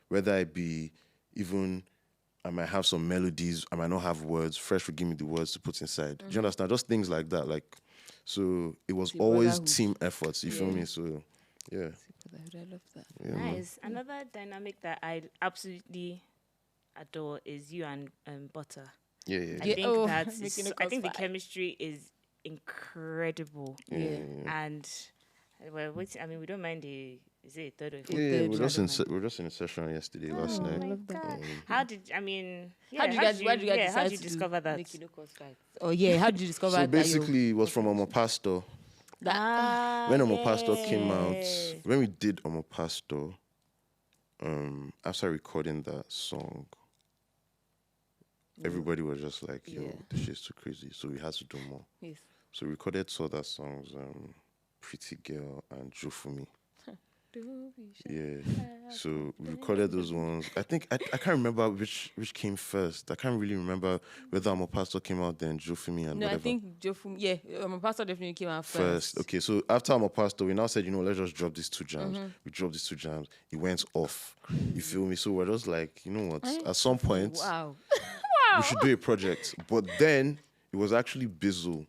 Whether it be even I might have some melodies, I might not have words. Fresh would give me the words to put inside. Do you understand? Just things like that. Like, so it was always team efforts. You feel me? So, yeah. I love that. Yeah, Nice. Another dynamic that I absolutely adore is you and Butter. Yeah. I think Making a I think the crossfire. chemistry is incredible. And well, we don't mind the. Is it a third or a fourth? Yeah, we're just in a session yesterday, last night. Oh my God. Why did you discover that? Oh yeah, how did you discover that? So basically, it was from Omo Pastor. When Omo Pastor came out, when we did Omo Pastor, after recording that song, everybody was just like, yo, this shit's too crazy. So we had to do more. Yes. So we recorded two other songs, Pretty Girl and Joe For Me. Yeah. So we recorded those ones. I think I can't remember which came first. I can't really remember whether Omo Pastor came out then, Joe For Me and whatever. I think Joe For Me, Omo Pastor definitely came out first. Okay, so after Omo Pastor, we now said, let's just drop these two jams. We dropped these two jams. It went off. You feel me? So we're just like, you know what? At some point, we should do a project. But then it was actually Bizzle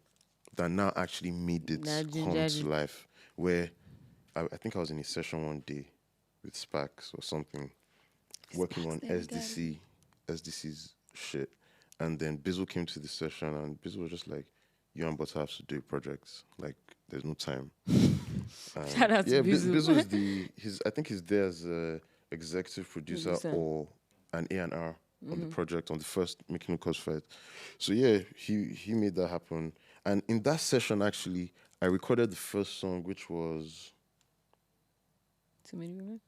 that now actually made it come to life. Where I think I was in a session one day with Sparks or something, working on SDC's shit. And then Bizzle came to the session and Bizzle was just like, you and Butter have to do a project. Like, there's no time. Shout out to Bizzle. Bizzle I think he's there as a executive producer or an A&R on the project, on the first Making No Cause fight. So yeah, he made that happen. And in that session, actually, I recorded the first song, which was... Too Many Women?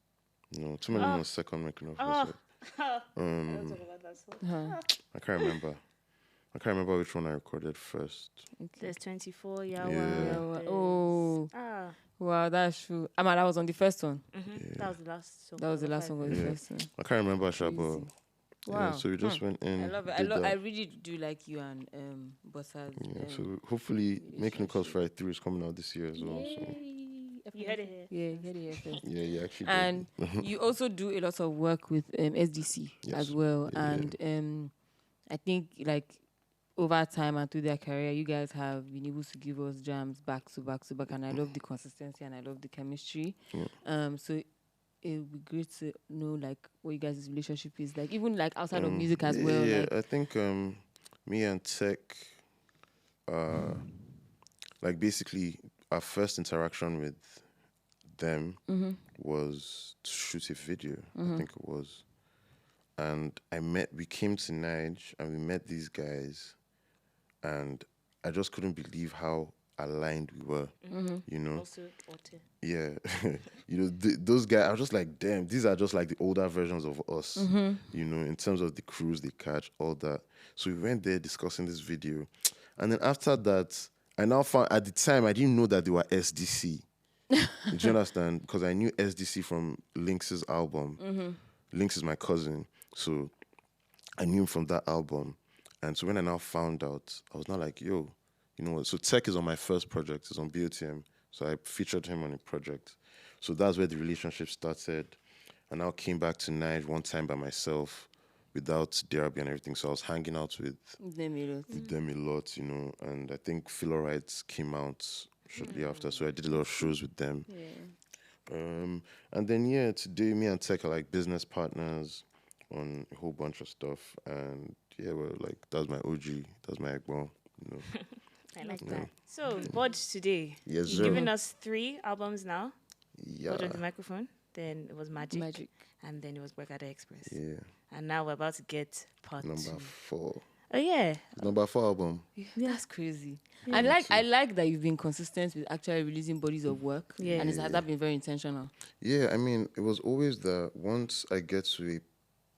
No, Too Many Women was second Making No Cause fight. I can't remember which one I recorded first. There's 24, Oh. Wow, that's true. That was on the first one. That was the last song. That was the last song on the first one. I can't remember, Shabo. Wow. So we just went in. I love it. I really do like you and Butter. So hopefully Making No Cause Fight 3 is coming out this year as well. So. You heard it here. Yeah, you heard it here first. Yeah, you actually and you also do a lot of work with SDC as well. And I think like over time and through their career, you guys have been able to give us jams back to back to back. And I love the consistency and I love the chemistry. So it would be great to know like what you guys' relationship is like, even like outside of music as well. Yeah, like. I think me and Tech, like basically our first interaction with them was to shoot a video. I think it was, and we came to Nige and we met these guys, and I just couldn't believe how aligned we were, you know. Also, Alte. Yeah, those guys. I was just like, damn, these are just like the older versions of us, you know, in terms of the crews they catch, all that. So we went there discussing this video, and then after that, I now found at the time I didn't know that they were SDC. Do you understand? Because I knew SDC from Lynx's album. Lynx is my cousin, so I knew him from that album. And so when I now found out, I was now like, yo, you know what? So Tech is on my first project. It's on BOTM. So I featured him on a project. So that's where the relationship started. I now came back to Nige one time by myself without DRB and everything. So I was hanging out with them a lot, you know. And I think Philorites came out shortly after. So I did a lot of shows with them. And then, today me and Tech are like business partners on a whole bunch of stuff. And we're like, that's my OG, that's my Ekbon, you know. I like that. So, BOJ today, yes, you've given us 3 albums now. Yeah. BOJ on the microphone. Then it was Magic. And then it was Gbagada Express. Yeah. And now we're about to get part 2. Number 4. Oh, yeah. Number 4 album. Yeah, that's crazy. Yeah. I like that you've been consistent with actually releasing bodies of work. Yeah. And has that been very intentional? Yeah, I mean, it was always that once I get to a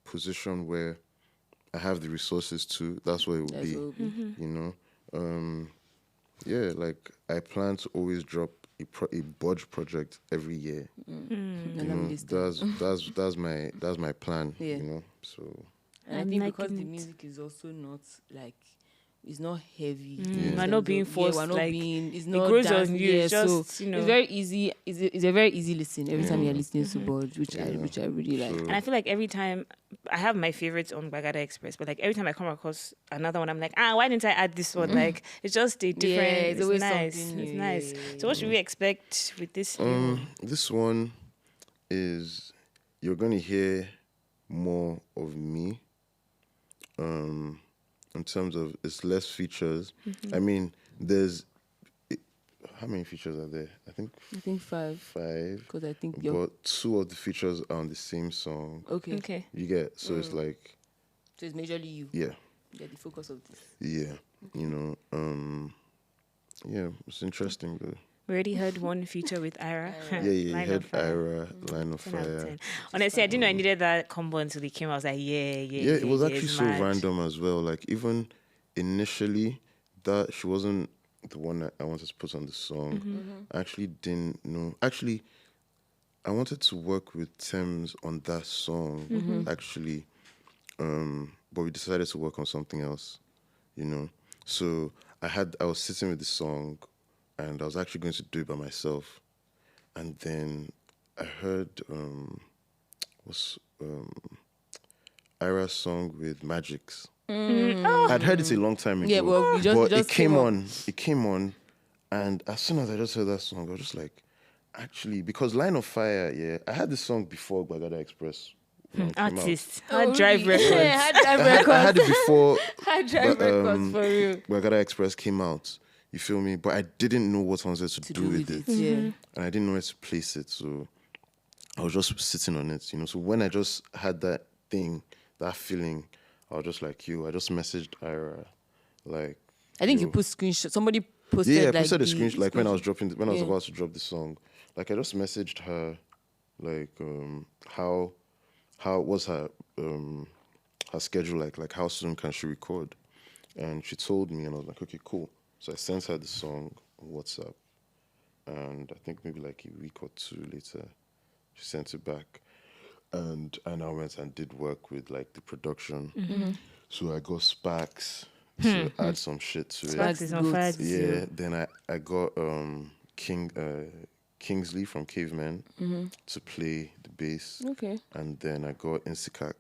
position where I have the resources to, that's what it will be. You know? Like I plan to always drop a BOJ project every year. You know, that's my plan. Yeah. You know, so. And I think because the music is also not like, it's not heavy. We're not being forced. We're not like, being. It's not it grows on you. Just, so it's very easy. It's a very easy listen every time you're listening to BOJ, which I really like. And I feel like every time I have my favorites on Gbagada Express, but like every time I come across another one, I'm like, why didn't I add this one? Like it's just a different. Yeah, it's always nice. It's nice. So what should we expect with this? This one is you're gonna hear more of me. In terms of it's less features. I mean, there's how many features are there? I think 5. 5. Because I think but 2 of the features are on the same song. Okay. You get, so it's like... So it's majorly you. Yeah. You're the focus of this. Yeah. You know, yeah, it's interesting though. We already heard one feature with Ira. You heard Ira, Line of 10 out of Fire. 10. Honestly, I didn't know I needed that combo until it came. I was like, yeah. It was actually it's so mad. random as well. Like, even initially, that she wasn't the one that I wanted to put on the song. I actually didn't know. Actually, I wanted to work with Thames on that song, actually. But we decided to work on something else, you know. So I was sitting with the song, and I was actually going to do it by myself. And then I heard Ira's song with Magix. I'd heard it a long time ago. Yeah, well, it came on, and as soon as I just heard that song, I was just like, actually, because Line of Fire, I had this song before Gbagada Express. Artist. Hard Drive Records. Yeah, Hard Drive Records. I had it before Hard Drive Records, for real. Gbagada Express came out. You feel me? But I didn't know what I wanted to do with it. Yeah. And I didn't know where to place it. So I was just sitting on it, you know. So when I just had that thing, that feeling, I was just like, I just messaged Ira. Like, I think you put screenshots. Somebody posted I like posted a screenshot, like when I was I about to drop the song. Like, I just messaged her, like, how was her schedule like how soon can she record? And she told me, and I was like, okay, cool. So I sent her the song on WhatsApp, and I think maybe like a week or 2 later, she sent it back, and I went and did work with like the production. So I got Sparks to add some shit to Sparks it. is on fire. Yeah, then I got Kingsley from Caveman to play the bass. Okay. And then I got Insikak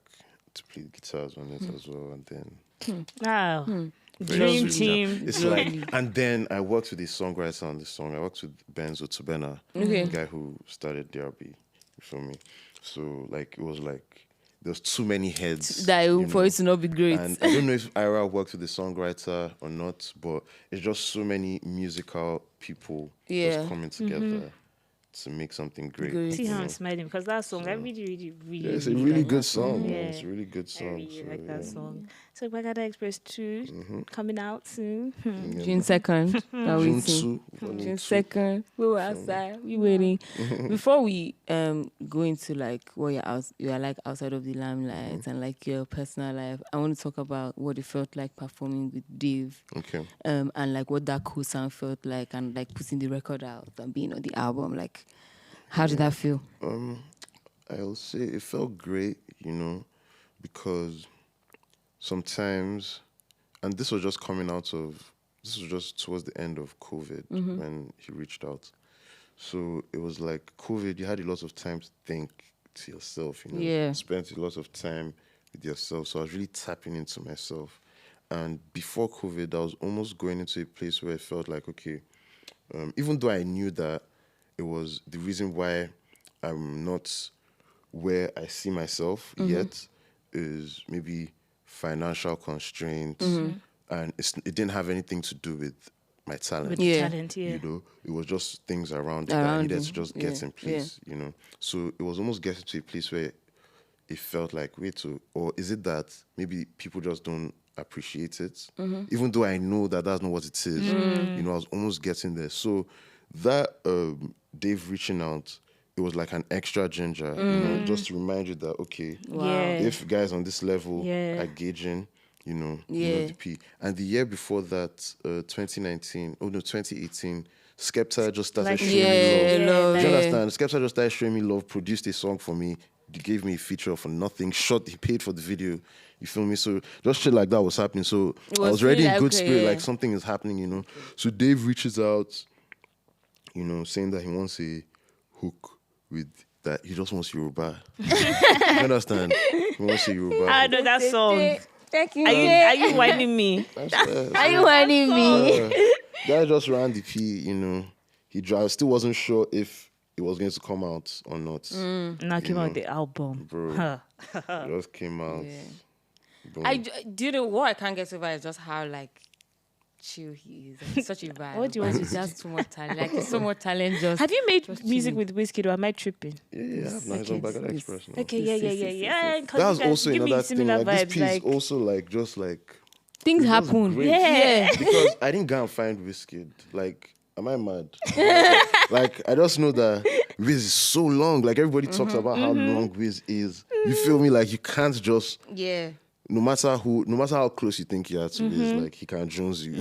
to play the guitars on it as well. And then Wow. very Dream sweet. team. It's like, and then I worked with a songwriter on this song. I worked with Benzo Tubena, the guy who started DRB. You feel me? So like it was like there's too many heads for it to not be great. And I don't know if Ira worked with the songwriter or not, but it's just so many musical people just coming together to make something great. See how I'm smiling because that song, I really it's a really like good that song. Yeah. It's a really good song. I really like that song. So Gbagada Express 2 coming out soon. June 2nd. June 2. June 2nd. We were outside. We waiting. Before we go into like what you're like outside of the limelight and like your personal life, I want to talk about what it felt like performing with Dave. Okay. And like what that cool sound felt like and like putting the record out and being on the album. Like, how did that feel? I'll say it felt great, you know, because sometimes, and this was just towards the end of COVID when he reached out. So it was like COVID, you had a lot of time to think to yourself, you know. Yeah. Spent a lot of time with yourself. So I was really tapping into myself. And before COVID, I was almost going into a place where I felt like, okay, even though I knew that it was the reason why I'm not where I see myself yet is maybe financial constraints, and it didn't have anything to do with my talent. With talent, You know, it was just things around it that I needed to just get in place, you know. So it was almost getting to a place where it felt like, or is it that maybe people just don't appreciate it? Even though I know that that's not what it is, you know, I was almost getting there. So that Dave reaching out, it was like an extra ginger, you know, just to remind you that, okay, if guys on this level are gauging, you know the P. And the year before that, 2018, Skepta just started showing me love. Do you understand? Skepta just started showing me love, produced a song for me. He gave me a feature for nothing. He paid for the video. You feel me? So just shit like that was happening. So I was already in good spirit, like something is happening, you know. So Dave reaches out, you know, saying that he wants a hook with that. He just wants Yoruba. You understand? He wants a Yoruba. I know that song. Thank you. Are you whining me? Are you whining me? Guy just ran the P, you know. I still wasn't sure if it was going to come out or not. Now came out the album. Bro, it just came out. Do you know what I can't get over is just how like chill he is. He's such a vibe. What do you want to He's just too much talent. Like, he's so much talent. Have you made music chilling. with Wizkid, or am I tripping? Yeah, I've nice on Gbagada Express now. Okay, yeah. That's also give me another similar thing. Like, vibes. this piece also like just like Things it was happen. great. Yeah. Because I didn't go and find Wizkid. Like, am I mad? Like, I just know that Wiz is so long. Like, everybody talks about how long Wiz is. You feel me? Like, you can't just, Yeah. no matter how close you think you are to Wiz, like, he can Jones you.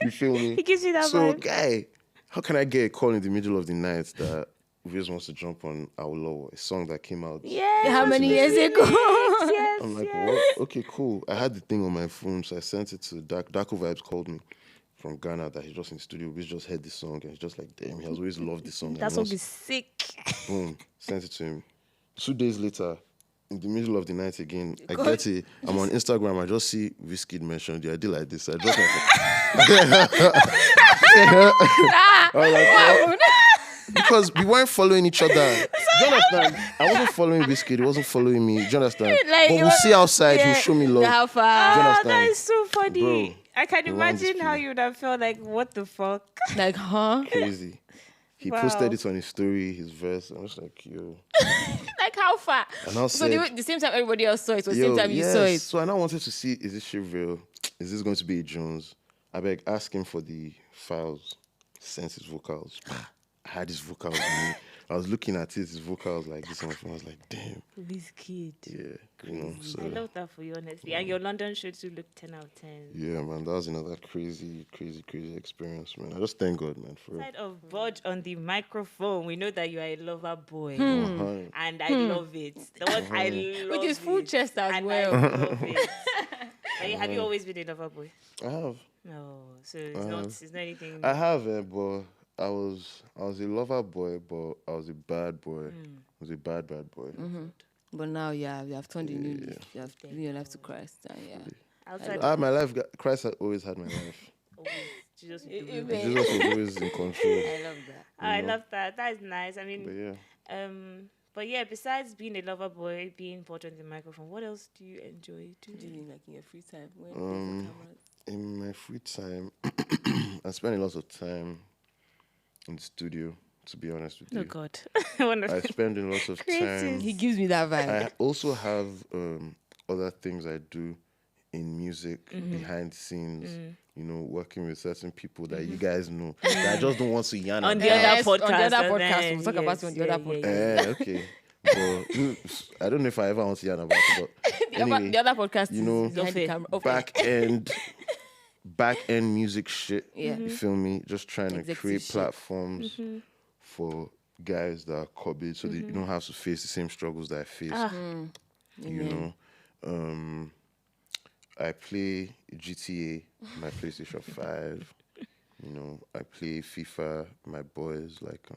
You feel me? He gives you that So, vibe. guy, how can I get a call in the middle of the night that Wiz wants to jump on Our Law, a song that came out? Yeah. How many years ago? Yes. I'm like, what? Okay, cool. I had the thing on my phone, so I sent it to Darko Vibes called me from Ghana that he's just in the studio. We just heard this song and he's just like, damn, he has always loved this song. That song is sick. Boom, sent it to him. 2 days later, in the middle of the night again, I get it. I'm on Instagram. I just see Wizkid mentioned. I did like this. I just I was like, what? Because we weren't following each other. Do you understand? I wasn't following Wizkid. He wasn't following me. Do you understand? Like, but we'll see outside. He'll show me love. How far? Do you Oh, understand? that is so funny. Bro, I can the line is imagine how clear. you would have felt like, what the fuck? Like, huh? Crazy. He Wow. posted it on his story, his verse. I was like, yo. Like, how far? And I So said, the same time everybody else saw it, was the yo, same time you yes. saw it. So I now wanted to see, is this shit real? Is this going to be a Jones? I beg, ask him for the files. Sent his vocals. I had his vocals in me. I was looking at his vocals like this on my phone. I was like, damn. Wizkid. Yeah, you know. So I love that for you, honestly. And your London show too looked 10 out of 10. yeah, man, that was another crazy experience, man. I just thank God, man, for real. Side of BOJ on the microphone, we know that you are a lover boy. Uh-huh. And I love it. The one I love With his full it. chest as And well. I love it. Like, have you always been a lover boy? I have. No. So it's not anything. I have, but I was a lover boy, but I was a bad boy. I was a bad boy. But now, yeah, you have turned a new leaf. You have given your life to Christ. And yeah. Outside My life, Christ had always had my life. always, Jesus will do Amen. it. Jesus was always in control. I love that. I love that. That is nice. I But mean, yeah. but yeah, besides being a lover boy, being BOJ on the microphone, what else do you enjoy doing? Doing like in your free time when there's no cameras. In my free time, I spend a lot of time in the studio, to be honest with you. Oh God, One of I spend a lot of time. He gives me that vibe. I also have other things I do in music behind the scenes. You know, working with certain people that you guys know that I just don't want to yarn on about. the other podcast. On the other and podcast. then- We'll talk about it on the other podcast. Okay. But I don't know if I ever want to yarn about it, but anyway, The other podcast you know, is behind the camera. back end music shit. Yeah. You feel me? Just trying to Executive create shit. platforms for guys that are COVID so that you don't have to face the same struggles that I faced. You know. I play GTA, my PlayStation 5. You know, I play FIFA, my boys, like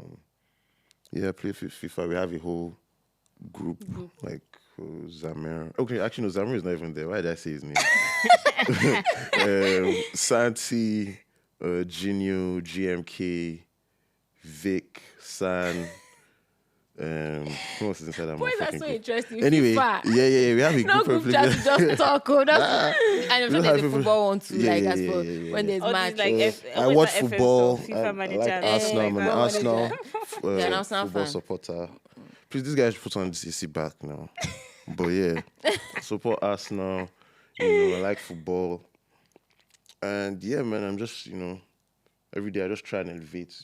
I play FIFA. We have a whole group. Like Zamir. Okay, actually no, Zamir is not even there. Why did I say his name? Santi, Genio, GMK, Vic, San. Who else is inside that Boys are motherfucking so group? interesting. Anyway, FIFA. yeah, we have a No group group of chat people. to just talk. And I'm We sure don't have there's a people- football one too. Yeah, like yeah, as for yeah. when there's All match. these, like, I always watch that FSO, football. FIFA I manager, like and Arsenal. like I'm an that. Arsenal Yeah, an Arsenal football fan. supporter. Please, this guy should put on the CC back now. But yeah, support Arsenal. You know, I like football. And yeah, man, I'm just, every day I just try and elevate,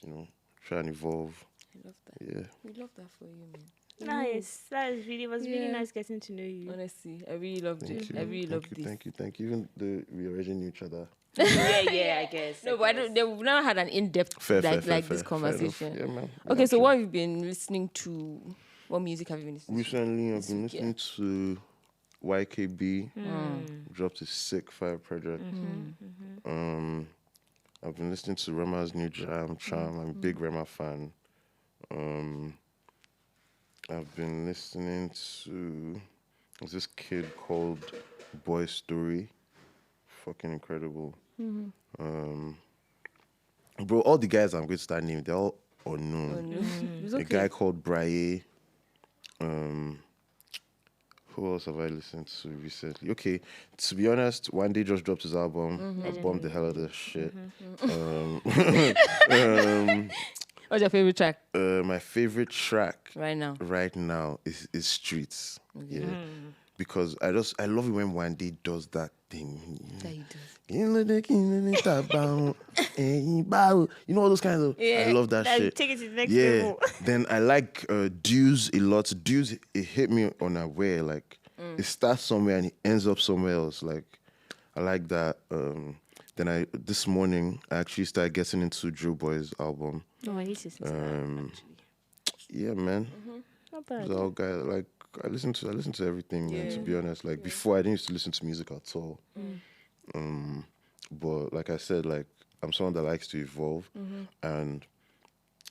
try and evolve. I love that. Yeah. We love that for you, man. Nice. It was really Yeah. nice getting to know you. Honestly, I really loved Thank it. you. I really loved this. Thank you. Even though we already knew each other. yeah, I guess. No, but I don't. We've never had an in-depth Fair, like fair, this fair conversation. enough. Yeah, man. Okay, Yeah, so true. what have you been listening to? What music have you been listening to? Recently, I've been week, yeah. listening to YKB. Dropped a sick fire project. I've been listening to Rema's new jam, Charm. I'm a big Rema fan. I've been listening to this kid called Boy Story. Fucking incredible. Bro, all the guys I'm going to start naming, they're all unknown. It's A okay. guy called Braye. Who else have I listened to recently? Okay, to be honest, One Day just dropped his album. I bombed the hell out of this shit. What's your favorite track? My favorite track right now is Streets. Yeah. Because I love it when One Day does that thing. Yeah, he does. You know all those kinds of. I love that shit. Take it to the next level. Then I like Dues a lot. Dues, it hit me unaware. Like it starts somewhere and it ends up somewhere else. Like I like that. Then this morning I actually started getting into Joe Boy's album. Oh, I need to listen to that, actually. Yeah, man. Not bad. The old guy, like I listen to everything, man, to be honest. Like before I didn't used to listen to music at all. But like I said, like I'm someone that likes to evolve, and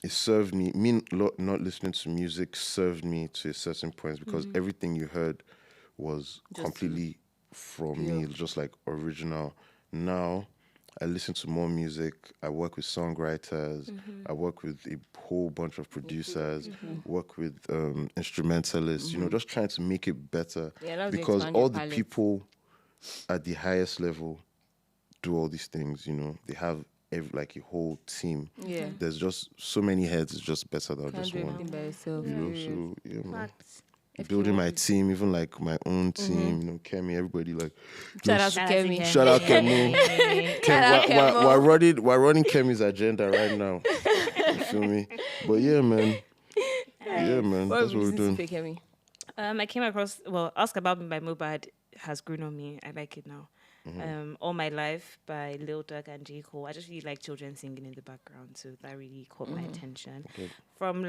it served me. Not listening to music served me to a certain point because everything you heard was just completely from me, just like original. Now I listen to more music. I work with songwriters. I work with a whole bunch of producers. Work with instrumentalists. You know, just trying to make it better. Because all the people at the highest level do all these things. You know, they have like a whole team. Yeah. There's just so many heads. It's just better than just one. By yourself. You know, so yeah, man. Building my team, even like my own team, you know, Kemi, everybody like. Shout out to Kemi. Shout out Kemi. We're running Kemi's agenda right now. You feel me? But yeah, man. Yeah, man. That's what we're doing. Kemi? I came across, Ask About Me by Mobad has grown on me. I like it now. All My Life by Lil Durk and J. Cole. I just really like children singing in the background, so that really caught my attention. Okay. From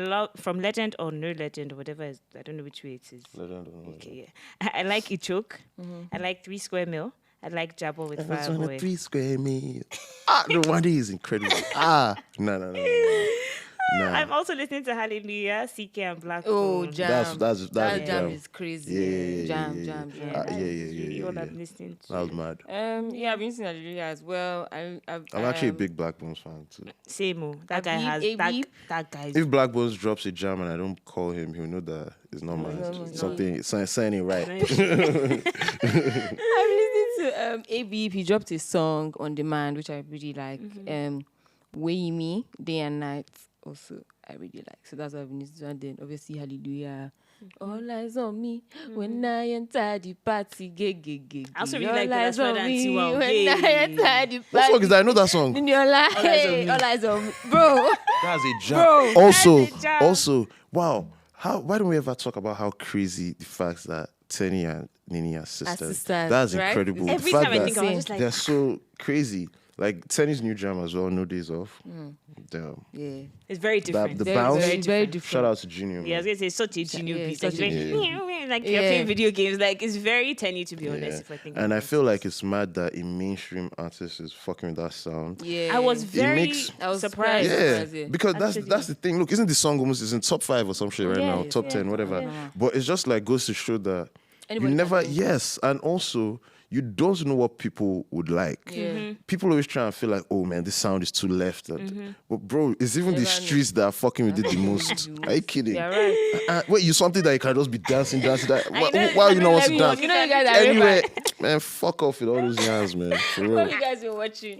Legend or No Legend or whatever, I don't know which way it is. Legend or No Legend. Okay, yeah. I like Ichok. I like 3 Square Meal. I like Jabba with Fireboy. 3 Square Meal. The One Day is incredible. No. Nah. I'm also listening to Hallelujah, CK and Black. Oh, Jam. That Jam is crazy. Yeah. Yeah. What I'm listening to. That was mad. I've been listening to Hallelujah as well. I'm actually a big Black Bones fan too. Same. That guy has that guy. If Black Bones drops a jam and I don't call him, he'll know that it's not mine. Something ain't right. I'm listening to ABEEP. He dropped a song on demand, which I really like. Way Me, Day and Night. Also, I really like. So that's what I've been listening to. And then obviously Hallelujah. All eyes on me when I enter the party. I also really like that song. When I enter the party. What song is that? I know that song. All eyes on me. Bro. That's a jam. Also, wow. Why don't we ever talk about how crazy the fact that Tenny and Nini are sisters? That's right? Incredible. Every time I think about it, I'm just like... They're so crazy. Like Tenny's new jam as well, No Days Off. Damn. Yeah. It's very different. The bounce, very different. Shout out to Junior. Yeah, I was going to say, such a Junior beat. Like you're playing video games. Like, it's very Tenny, to be honest, if I think and I feel like it's mad that a mainstream artist is fucking with that sound. Yeah. I was surprised. Yeah, because that's the thing. Look, isn't the song almost in top 5 or some shit right now? Top 10, whatever. Yeah. But it's just like goes to show that you never, and also... You don't know what people would like. Yeah. People always try and feel like, oh man, this sound is too left. But bro, it's even the streets that are fucking with it the most. Are you kidding? Yeah, right. Wait, you something that you can just be dancing. Why you not want to dance? You know you guys are anyway, man, fuck off with all those yams, man. For real. What you guys been watching?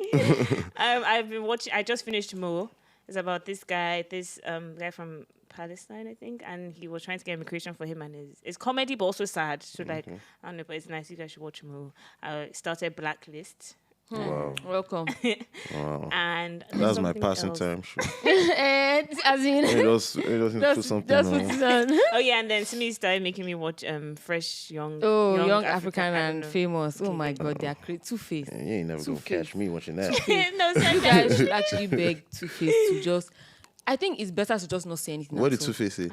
I've been watching. I just finished Mo. It's about this guy from Palestine, I think, and he was trying to get immigration for him, and it's comedy but also sad. So I don't know, but it's nice. You guys should watch Mo. Started Blacklist. Wow. Welcome. Wow. And that's my passing time show. As in, it doesn't put something on. Oh yeah, and then Simi started making me watch Fresh Young African and Famous. Okay. Oh my God, they are great. Two-Face. Yeah, you ain't never gonna catch me watching that. No, you guys should actually beg Two-Face to just. I think it's better to just not say anything. What did Two-Face say?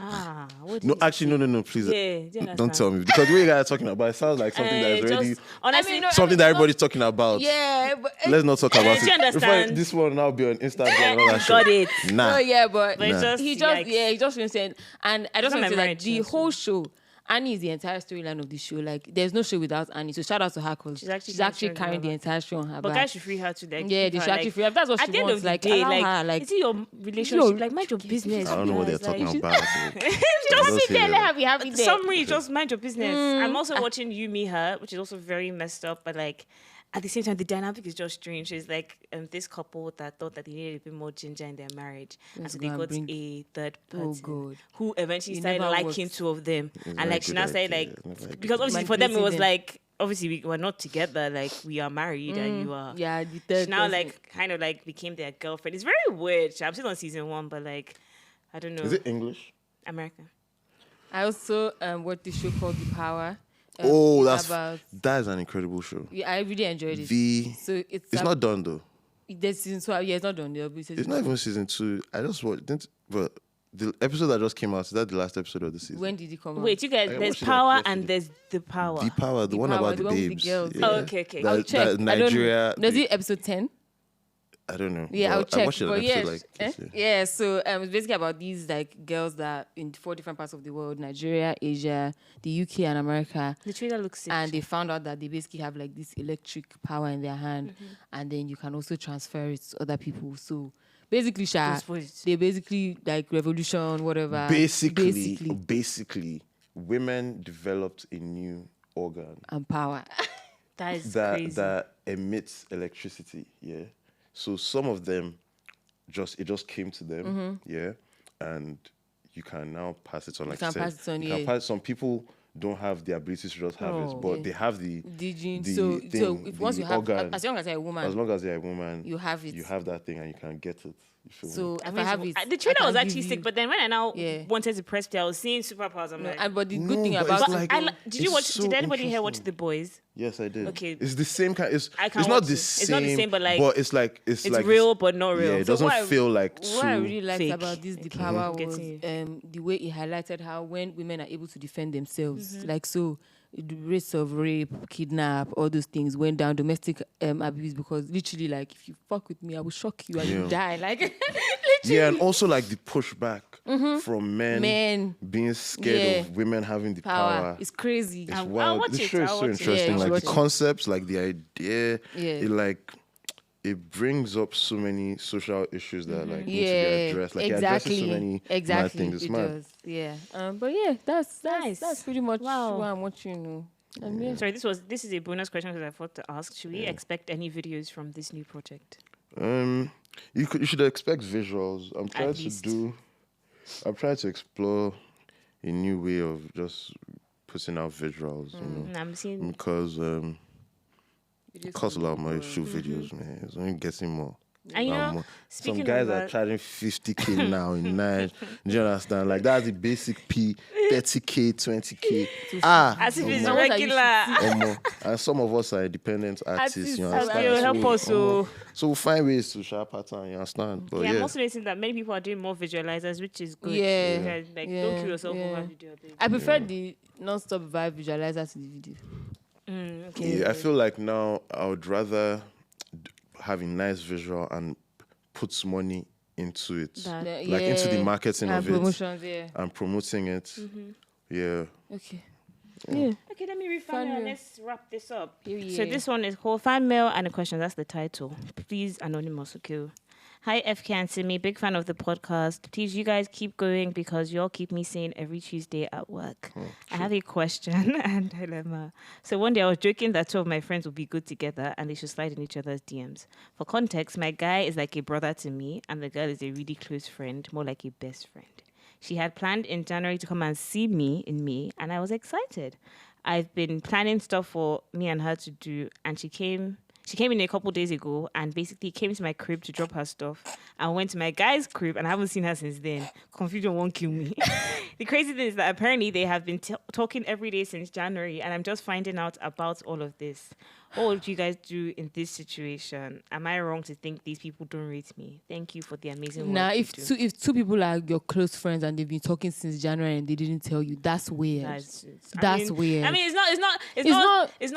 No, actually, no, please. Don't tell me. Because the way you guys are talking about it sounds like something that is already... Honestly, something that everybody's talking about. Yeah, but... Let's not talk about it. Understand? This one now be on Instagram and all that shit. Got it. Nah. No, yeah, but he just been saying... And I just want to say that the whole show... Annie is the entire storyline of the show. Like, there's no show without Annie. So shout out to her because she's actually carrying the entire show on her but back. guys should free her to like. Yeah, they should actually free her. That's what at she the end wants. of the Like, day, allow like, her. Like, is it your relationship? Like, mind your business. I don't know what they're talking about. Just sit there, let her be happy there. Summary, just mind your business. I'm also watching You, Me, Her, which is also very messed up, but like at the same time, the dynamic is just strange. It's like this couple that thought that they needed a bit more ginger in their marriage, and so they got a third person who eventually started liking two of them, and like she now started like because obviously for them it was like obviously we were not together, like we are married and you are. Yeah, the third. She now like kind of like became their girlfriend. It's very weird. I'm still on season 1, but like I don't know. Is it English? American. I also watched the show called The Power. That is an incredible show. Yeah, I really enjoyed it. So it's not done though. There's season 2. Yeah, it's not done. It's not even season 2. I just watched, but the episode that just came out, is that the last episode of the season? When did it come out? Wait, you guys, there's Power and there's The Power. The Power, the one about the babes. With the girls. Yeah. Oh, okay. I'll check. That Nigeria. Does it episode 10? I don't know. Yeah, I'll check. I watched an episode so it's basically about these like girls that in 4 different parts of the world: Nigeria, Asia, the UK, and America. The trailer looks sick. And they found out that they basically have like this electric power in their hand, and then you can also transfer it to other people. So basically, they basically like revolution, whatever. Basically, women developed a new organ and power that is crazy. That emits electricity. Yeah. So some of them it just came to them, yeah, and you can now pass it on. Like you can pass it on. You can pass. Some people don't have the ability to just have it, but they have the gene. So if once you have, organ, as long as you're a woman, you have it. You have that thing, and you can get it. So if I have it, the trailer was actually sick. But then when I now wanted to press play, I was seeing superpowers. I'm like, but the good thing about did you watch? Did anybody here watch The Boys? Yes, I did. Okay, it's the same kind. It's not the same. It's not the same, but like, it's like it's like real, but not real. Yeah, it doesn't feel like too. What I really liked about this, The Power, was the way it highlighted how when women are able to defend themselves, like so. The rates of rape, kidnap, all those things went down. Domestic abuse, because literally, like, if you fuck with me, I will shock you and you die. Like, literally. Yeah, and also like the pushback from men being scared of women having the power. It's crazy. It's wild. This show is so interesting. Like the concepts, like the idea, it brings up so many social issues that like need to get addressed. Like it addresses so many mad things. It's mad. Does. Yeah. But yeah, that's nice. That's pretty much what I'm watching. Sorry, this is a bonus question because I thought to ask. Should we expect any videos from this new project? You should expect visuals. I'm trying to explore a new way of just putting out visuals. You know, I'm seeing because it costs a lot of money to shoot videos, man. It's only getting more. And you know, some guys are charging 50K now in Nigeria. Do you understand? Like that's the basic P, 30K, 20K. As if it's regular. And some of us are independent artists. You understand? Help us. So we'll find ways to share pattern. You understand? But I'm also noticing that many people are doing more visualizers, which is good. Like don't kill yourself over video. I prefer the non-stop vibe visualizer to the video. Okay. Yeah, I feel like now I would rather have a nice visual and put money into it, into the marketing of it and promoting it. Yeah. Okay. Okay, let me read fan mail. Let's wrap this up. So this one is called Fan Mail and a Question. That's the title. Please, anonymous, okay. Hi, FK and Simi. Big fan of the podcast. Please, you guys keep going because you all keep me sane every Tuesday at work. I have a question and dilemma. So one day I was joking that 2 of my friends would be good together and they should slide in each other's DMs. For context, my guy is like a brother to me and the girl is a really close friend, more like a best friend. She had planned in January to come and see me and I was excited. I've been planning stuff for me and her to do, and she came in a couple days ago and basically came to my crib to drop her stuff and went to my guy's crib, and I haven't seen her since then. Confusion won't kill me. The crazy thing is that apparently they have been talking every day since January, and I'm just finding out about all of this. What would you guys do in this situation? Am I wrong to think these people don't rate me? Thank you for the amazing work. If two people are your close friends and they've been talking since January and they didn't tell you, that's weird. That's weird. I mean, it's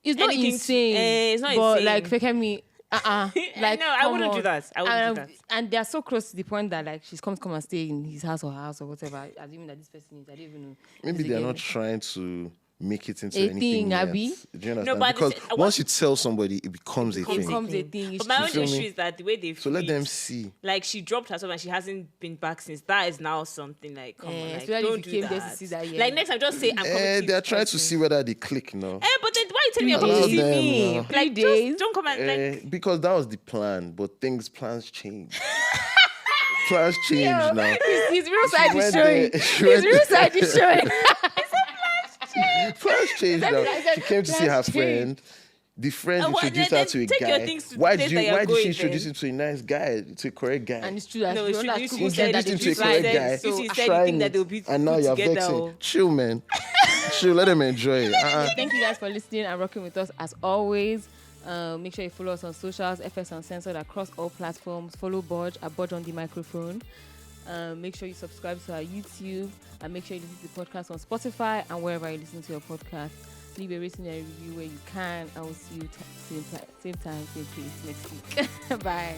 not insane. But like Feyikemi, Like, no, I wouldn't do that. I wouldn't do that. And they are so close to the point that like she's come and stay in his house or her house or whatever, assuming that this person is. I don't even know. Maybe they're not trying to make it into anything yet. Do you understand? No, but because once you tell somebody, it becomes a thing. It becomes a thing. But my own issue is that the way they so let them see. Like she dropped herself and she hasn't been back since. That is now something like, come on, like, don't do that. See that. Like next time, just say I'm coming. They're trying to see whether they click now. But then why you telling me I'm Allow going to see them, me? no. Like just don't come and like. Because that was the plan, but plans change. Plans change now. His real side is showing. His real side is showing. Plans change now. She came to see her friend. The friend introduced her to a guy. Why did she introduce him to a nice guy, to a correct guy? And it's true that you said him to a correct guy. So you think that they'll be and now you're vexing. Chill, man. Chill. Let them enjoy it. Thank you guys for listening and rocking with us as always. Make sure you follow us on socials, F&S Uncensored across all platforms. Follow BOJ at BOJ on the microphone. Make sure you subscribe to our YouTube and make sure you listen to the podcast on Spotify and wherever you listen to your podcast. Leave a rating and a review where you can. I will see you same time, same place next week. Bye.